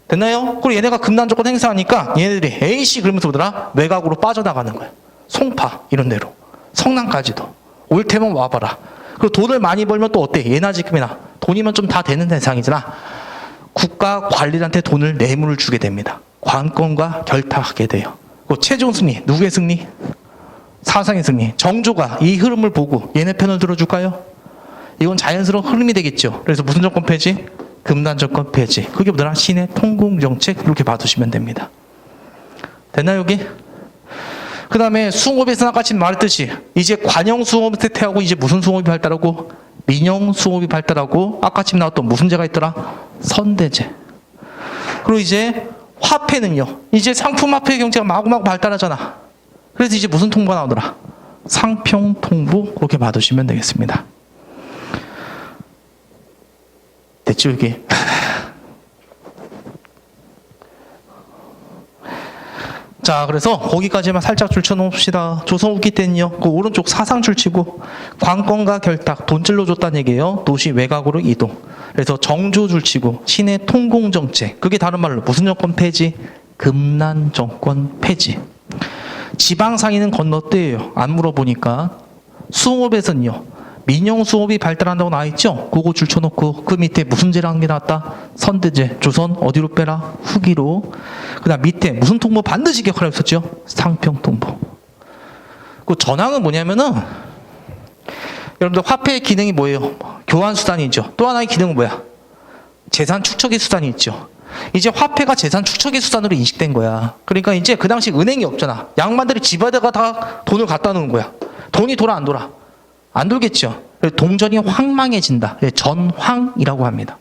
됐나요? 그리고 얘네가 금난 조건 행사하니까 얘네들이 A씨 그러면서 뭐더라? 외곽으로 빠져나가는 거야. 송파 이런 데로. 성남까지도. 올 테면 와봐라. 그리고 돈을 많이 벌면 또 어때? 예나 지금이나 돈이면 좀 다 되는 대상이잖아. 국가 관리한테 돈을 뇌물을 주게 됩니다. 관건과 결탁하게 돼요. 최종 승리 누구의 승리? 사상의 승리. 정조가 이 흐름을 보고 얘네 편을 들어줄까요? 이건 자연스러운 흐름이 되겠죠. 그래서 무슨 정권 폐지? 금단 정권 폐지. 그게 뭐더라? 신의 통공정책 이렇게 봐두시면 됩니다. 됐나요 여기? 그 다음에 수공업에서 아까 지금 말했듯이 이제 관영 수공업이 퇴퇴하고 이제 무슨 수공업이 발달하고? 민영 수공업이 발달하고 아까 지금 나왔던 무슨 제가 있더라? 선대제. 그리고 이제 화폐는요. 이제 상품화폐 경제가 마구마구 발달하잖아. 그래서 이제 무슨 통보가 나오더라? 상평통보 그렇게 봐두시면 되겠습니다. 됐죠 이게? 자, 그래서 거기까지만 살짝 줄쳐놓읍시다. 조선 후기 때는요, 그 오른쪽 사상 줄치고 관건과 결탁, 돈질러 줬다는 얘기예요. 도시 외곽으로 이동. 그래서 정조 줄치고 신의 통공정책. 그게 다른 말로 무슨 정권 폐지? 금난 정권 폐지. 지방상인은 건너뛰어요. 안 물어보니까. 수업에서는요. 민영 수업이 발달한다고 나와있죠? 그거 줄쳐놓고 그 밑에 무슨 제라는 게 나왔다? 선대제. 조선 어디로 빼라? 후기로. 그 다음 밑에 무슨 통보 반드시 기억하라고 했었죠? 상평통보. 그 전황은 뭐냐면은 여러분들 화폐의 기능이 뭐예요? 교환수단이죠. 또 하나의 기능은 뭐야? 재산 축적의 수단이 있죠. 이제 화폐가 재산 축적의 수단으로 인식된 거야. 그러니까 이제 그 당시 은행이 없잖아. 양반들이 집에다가 다 돈을 갖다 놓은 거야. 돈이 돌아 안 돌아? 안 돌겠죠. 동전이 황망해진다. 전황이라고 합니다.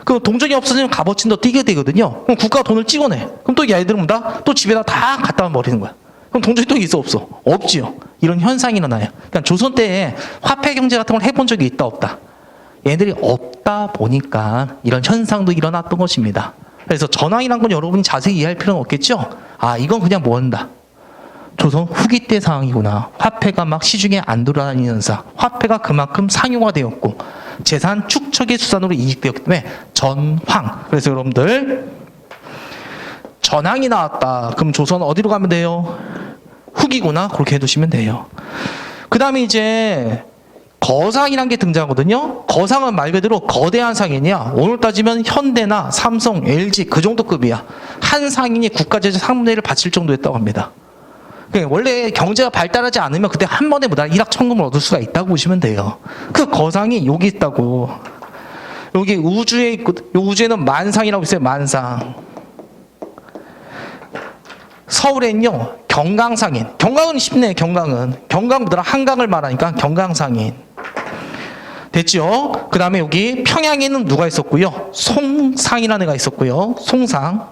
그 동전이 없어지면 값어치는 더 뛰게 되거든요. 그럼 국가가 돈을 찍어내. 그럼 또 얘들은 뭐다? 또 집에다 다 갖다 버리는 거야. 그럼 동전이 또 있어 없어? 없지요. 이런 현상이 일어나요. 그러니까 조선 때에 화폐 경제 같은 걸 해본 적이 있다 없다? 얘들이 없다 보니까 이런 현상도 일어났던 것입니다. 그래서 전황이란 건 여러분이 자세히 이해할 필요는 없겠죠? 아, 이건 그냥 모른다. 조선 후기 때 상황이구나. 화폐가 막 시중에 안 돌아다니는 현상. 화폐가 그만큼 상용화되었고 재산 축적의 수단으로 인식되었기 때문에 전황. 그래서 여러분들 전황이 나왔다. 그럼 조선 어디로 가면 돼요? 후기구나. 그렇게 해두시면 돼요. 그 다음에 이제 거상이란 게 등장하거든요. 거상은 말 그대로 거대한 상인이야. 오늘 따지면 현대나 삼성, LG 그 정도 급이야. 한 상인이 국가재정 3분의 1을 바칠 정도였다고 합니다. 원래 경제가 발달하지 않으면 그때 한 번에 뭐다 일확천금을 얻을 수가 있다고 보시면 돼요. 그 거상이 여기 있다고. 여기 우주에 있고, 우주에는 만상이라고 있어요. 만상. 서울에는요 경강상인. 경강은 쉽네. 경강은 경강보다 한강을 말하니까 경강상인. 됐죠? 그 다음에 여기 평양에는 누가 있었고요? 송상이라는 애가 있었고요. 송상.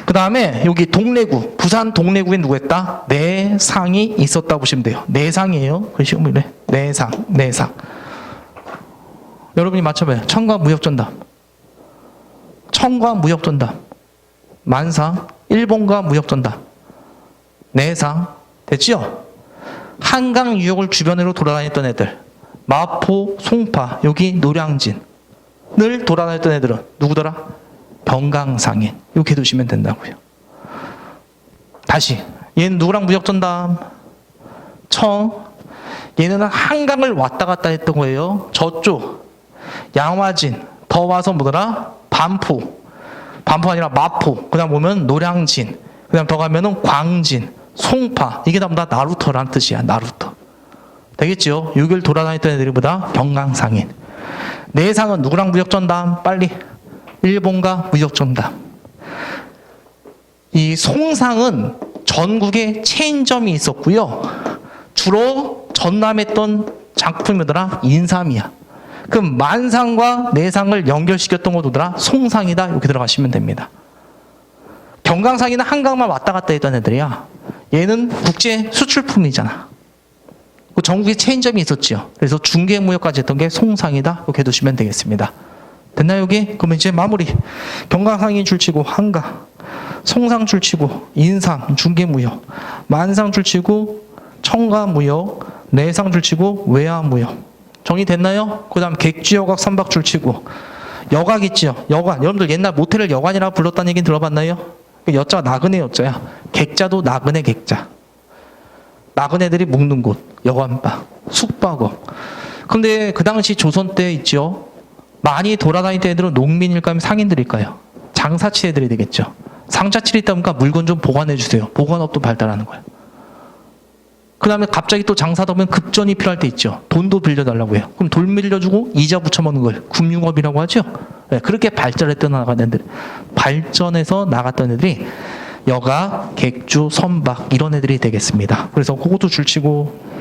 그 다음에 여기 동래구, 부산 동래구에 누구 했다? 내상이 있었다고 보시면 돼요. 내상이에요. 그러시고 이래. 내상, 내상. 여러분이 맞춰봐요. 청과 무역전담. 청과 무역전담. 만상, 일본과 무역전담. 내상. 됐죠? 한강 유역을 주변으로 돌아다녔던 애들. 마포, 송파, 여기 노량진을 돌아다녔던 애들은 누구더라? 경강상인. 이렇게 두시면 된다고요. 다시 얘는 누구랑 무역전담? 청. 얘는 한강을 왔다 갔다 했던 거예요. 저쪽 양화진 더 와서 뭐더라? 반포. 반포 아니라 마포. 그 다음 보면 노량진. 그 다음 더 가면은 광진, 송파. 이게 다 나루터라는 뜻이야. 나루터. 되겠죠? 6일 돌아다녔던 애들보다 경강상인. 내상은 누구랑 무역전담? 빨리. 일본과 무역전담. 이 송상은 전국에 체인점이 있었고요. 주로 전남했던 작품이더라 인삼이야. 그럼 만상과 내상을 연결시켰던 것도더라 송상이다. 이렇게 들어가시면 됩니다. 경강상이는 한강만 왔다 갔다 했던 애들이야. 얘는 국제 수출품이잖아. 전국에 체인점이 있었죠. 그래서 중개무역까지 했던 게 송상이다. 이렇게 두시면 되겠습니다. 됐나요 여기? 그러면 이제 마무리. 경강상인 줄치고 한가, 송상 줄치고 인삼 중개무역, 만상 줄치고 청가무역, 내상 줄치고 외화무역. 정리됐나요? 그 다음 객지여각 선박 줄치고 여각 있죠. 여관. 여러분들 옛날 모텔을 여관이라고 불렀다는 얘기 들어봤나요? 그 여자가 나그네 여자야. 객자도 나그네 객자. 나그네들이 묵는 곳. 여관방. 숙박업. 근데 그 당시 조선 때 있죠. 많이 돌아다니던 애들은 농민일까요? 상인들일까요? 장사치 애들이 되겠죠. 상자치를 있다 보니까 물건 좀 보관해 주세요. 보관업도 발달하는 거예요. 그 다음에 갑자기 또 장사다 보면 급전이 필요할 때 있죠. 돈도 빌려달라고 해요. 그럼 돌 빌려주고 이자 붙여먹는 걸 금융업이라고 하죠. 네, 그렇게 발전해서 나갔던 애들이 여가, 객주, 선박 이런 애들이 되겠습니다. 그래서 그것도 줄치고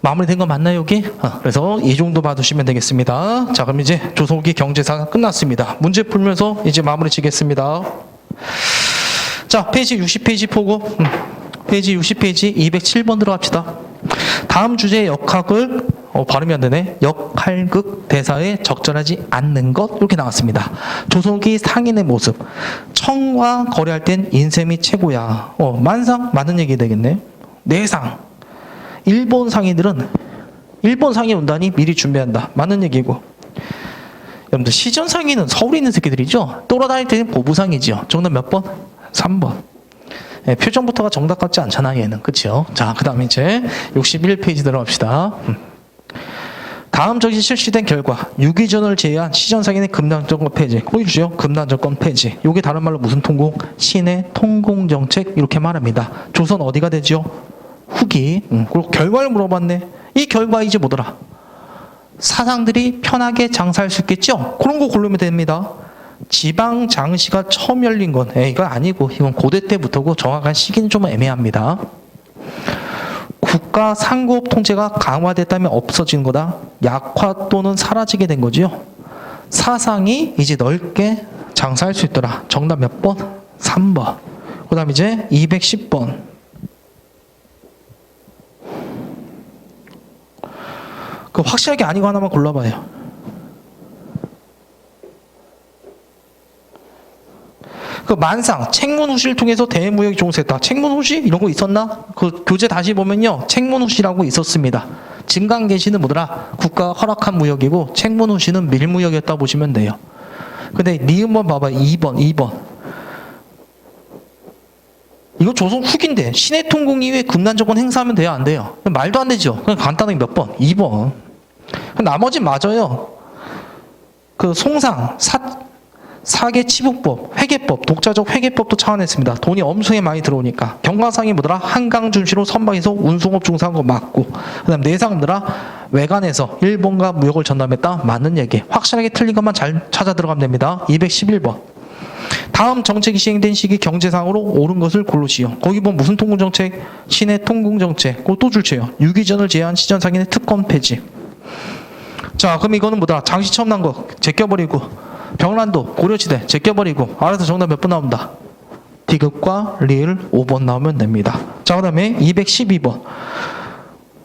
마무리된 거 맞나요 여기? 그래서 이 정도 봐두시면 되겠습니다. 자, 그럼 이제 조선후기 경제사가 끝났습니다. 문제 풀면서 이제 마무리 지겠습니다. 자, 페이지 60페이지 보고 페이지 60페이지 207번 들어갑시다. 다음 주제의 역학을 발음이 안 되네. 역할극 대사에 적절하지 않는 것 이렇게 나왔습니다. 조선후기 상인의 모습. 청과 거래할 땐 인셈이 최고야. 만상 맞는 얘기 되겠네. 내상. 일본 상인들은 일본 상인 온다니 미리 준비한다. 맞는 얘기고. 여러분들 시전 상인은 서울에 있는 새끼들이죠. 돌아다닐 때는 보부상이죠. 정답 몇 번? 3번. 네, 표정부터가 정답 같지 않잖아 얘는. 그렇죠? 자, 그 다음에 이제 61페이지 들어갑시다. 다음 적시 실시된 결과 유기전을 제외한 시전상인의 금단정권 폐지. 보여주죠. 금단정권 폐지. 이게 다른 말로 무슨 통공? 신의 통공정책 이렇게 말합니다. 조선 어디가 되죠? 후기. 그리고 결과를 물어봤네. 이 결과 이제 뭐더라? 사상들이 편하게 장사할 수 있겠죠? 그런 거 고르면 됩니다. 지방 장시가 처음 열린 건 이건 아니고 이건 고대 때부터고 정확한 시기는 좀 애매합니다. 국가 상고업 통제가 강화됐다면 없어진 거다. 약화 또는 사라지게 된 거지요. 사상이 이제 넓게 장사할 수 있더라. 정답 몇 번? 3번. 그 다음 이제 210번. 그 확실하게 아니고 하나만 골라봐요. 그 만상, 책문후시를 통해서 대무역이 종set다. 책문후시 이런 거 있었나? 그 교재 다시 보면요, 책문후시라고 있었습니다. 증강계시는 뭐더라? 국가가 허락한 무역이고 책문후시는 밀무역이었다 보시면 돼요. 근데 니은번 봐봐. 2번. 이거 조선 후기인데 신의 통공 이후에 금단정권 행사하면 돼요, 안 돼요? 말도 안 되죠. 그냥 간단하게 몇 번? 2번. 나머지 맞아요. 그 송상, 사계 치북법, 회계법, 독자적 회계법도 차원했습니다. 돈이 엄청나게 많이 들어오니까. 경과상이 뭐더라? 한강 중시로 선박에서 운송업 중사한 거 맞고, 그다음 내상 뭐더라? 외관에서 일본과 무역을 전담했다. 맞는 얘기. 확실하게 틀린 것만 잘 찾아 들어가면 됩니다. 211번. 다음 정책이 시행된 시기 경제상으로 옳은 것을 고르시오. 거기 보면 무슨 통공정책? 신의 통공정책. 그거 줄지요. 유기전을 제외한 시전상인의 특권 폐지. 자, 그럼 이거는 뭐다? 장시 처음 난 거 제껴버리고, 병란도 고려시대 제껴버리고. 알아서 정답 몇 번 나온다? 디귿과 리을 5번 나오면 됩니다. 자, 그 다음에 212번.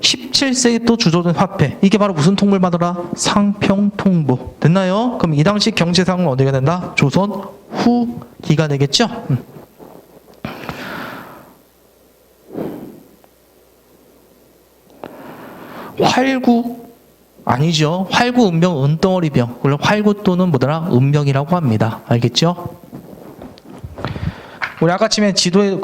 17세기 또 주조된 화폐. 이게 바로 무슨 통물마더라? 상평통보. 됐나요? 그럼 이 당시 경제상은 어디가 된다? 조선 후기가 되겠죠? 활구 아니죠. 활구, 은병, 은덩어리병. 물론 활구 또는 뭐더라? 은병이라고 합니다. 알겠죠? 우리 아까 치면 지도에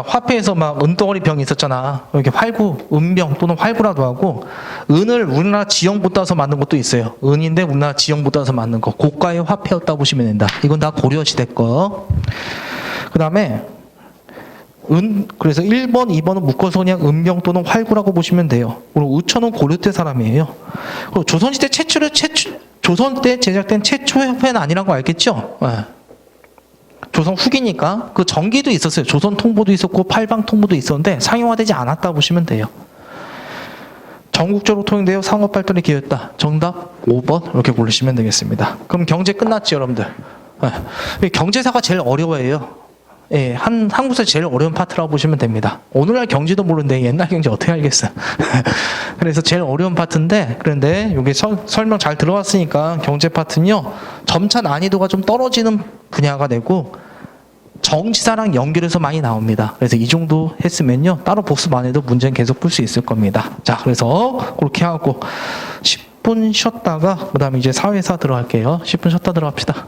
화폐에서 막 은덩어리 병이 있었잖아. 이렇게 활구, 은병 또는 활구라도 하고, 은을 우리나라 지형부 따서 만든 것도 있어요. 은인데 우리나라 지형부 따서 만든 거. 고가의 화폐였다 보시면 된다. 이건 다 고려시대 거. 그 다음에 그래서 1번, 2번은 묶어서 그냥 은병 또는 활구라고 보시면 돼요. 그리고 우천은 고려 때 사람이에요. 그리고 조선시대 조선 때 제작된 최초의 화폐는 아니라고 알겠죠? 네. 조선 후기니까 그 전기도 있었어요. 조선 통보도 있었고 팔방 통보도 있었는데 상용화되지 않았다 보시면 돼요. 전국적으로 통용되어 상업 발전에 기여했다. 정답 5번 이렇게 고르시면 되겠습니다. 그럼 경제 끝났죠, 여러분들? 네. 경제사가 제일 어려워해요. 예, 한국에서 제일 어려운 파트라고 보시면 됩니다. 오늘날 경제도 모르는데 옛날 경제 어떻게 알겠어요? 그래서 제일 어려운 파트인데, 그런데 여기 설명 잘 들어왔으니까 경제 파트는요, 점차 난이도가 좀 떨어지는 분야가 되고, 정치사랑 연결해서 많이 나옵니다. 그래서 이 정도 했으면요, 따로 복습 안 해도 문제는 계속 풀 수 있을 겁니다. 자, 그래서 그렇게 하고, 10분 10분 쉬었다가 그다음에 이제 사회사 들어갈게요. 10분 쉬었다 들어갑시다.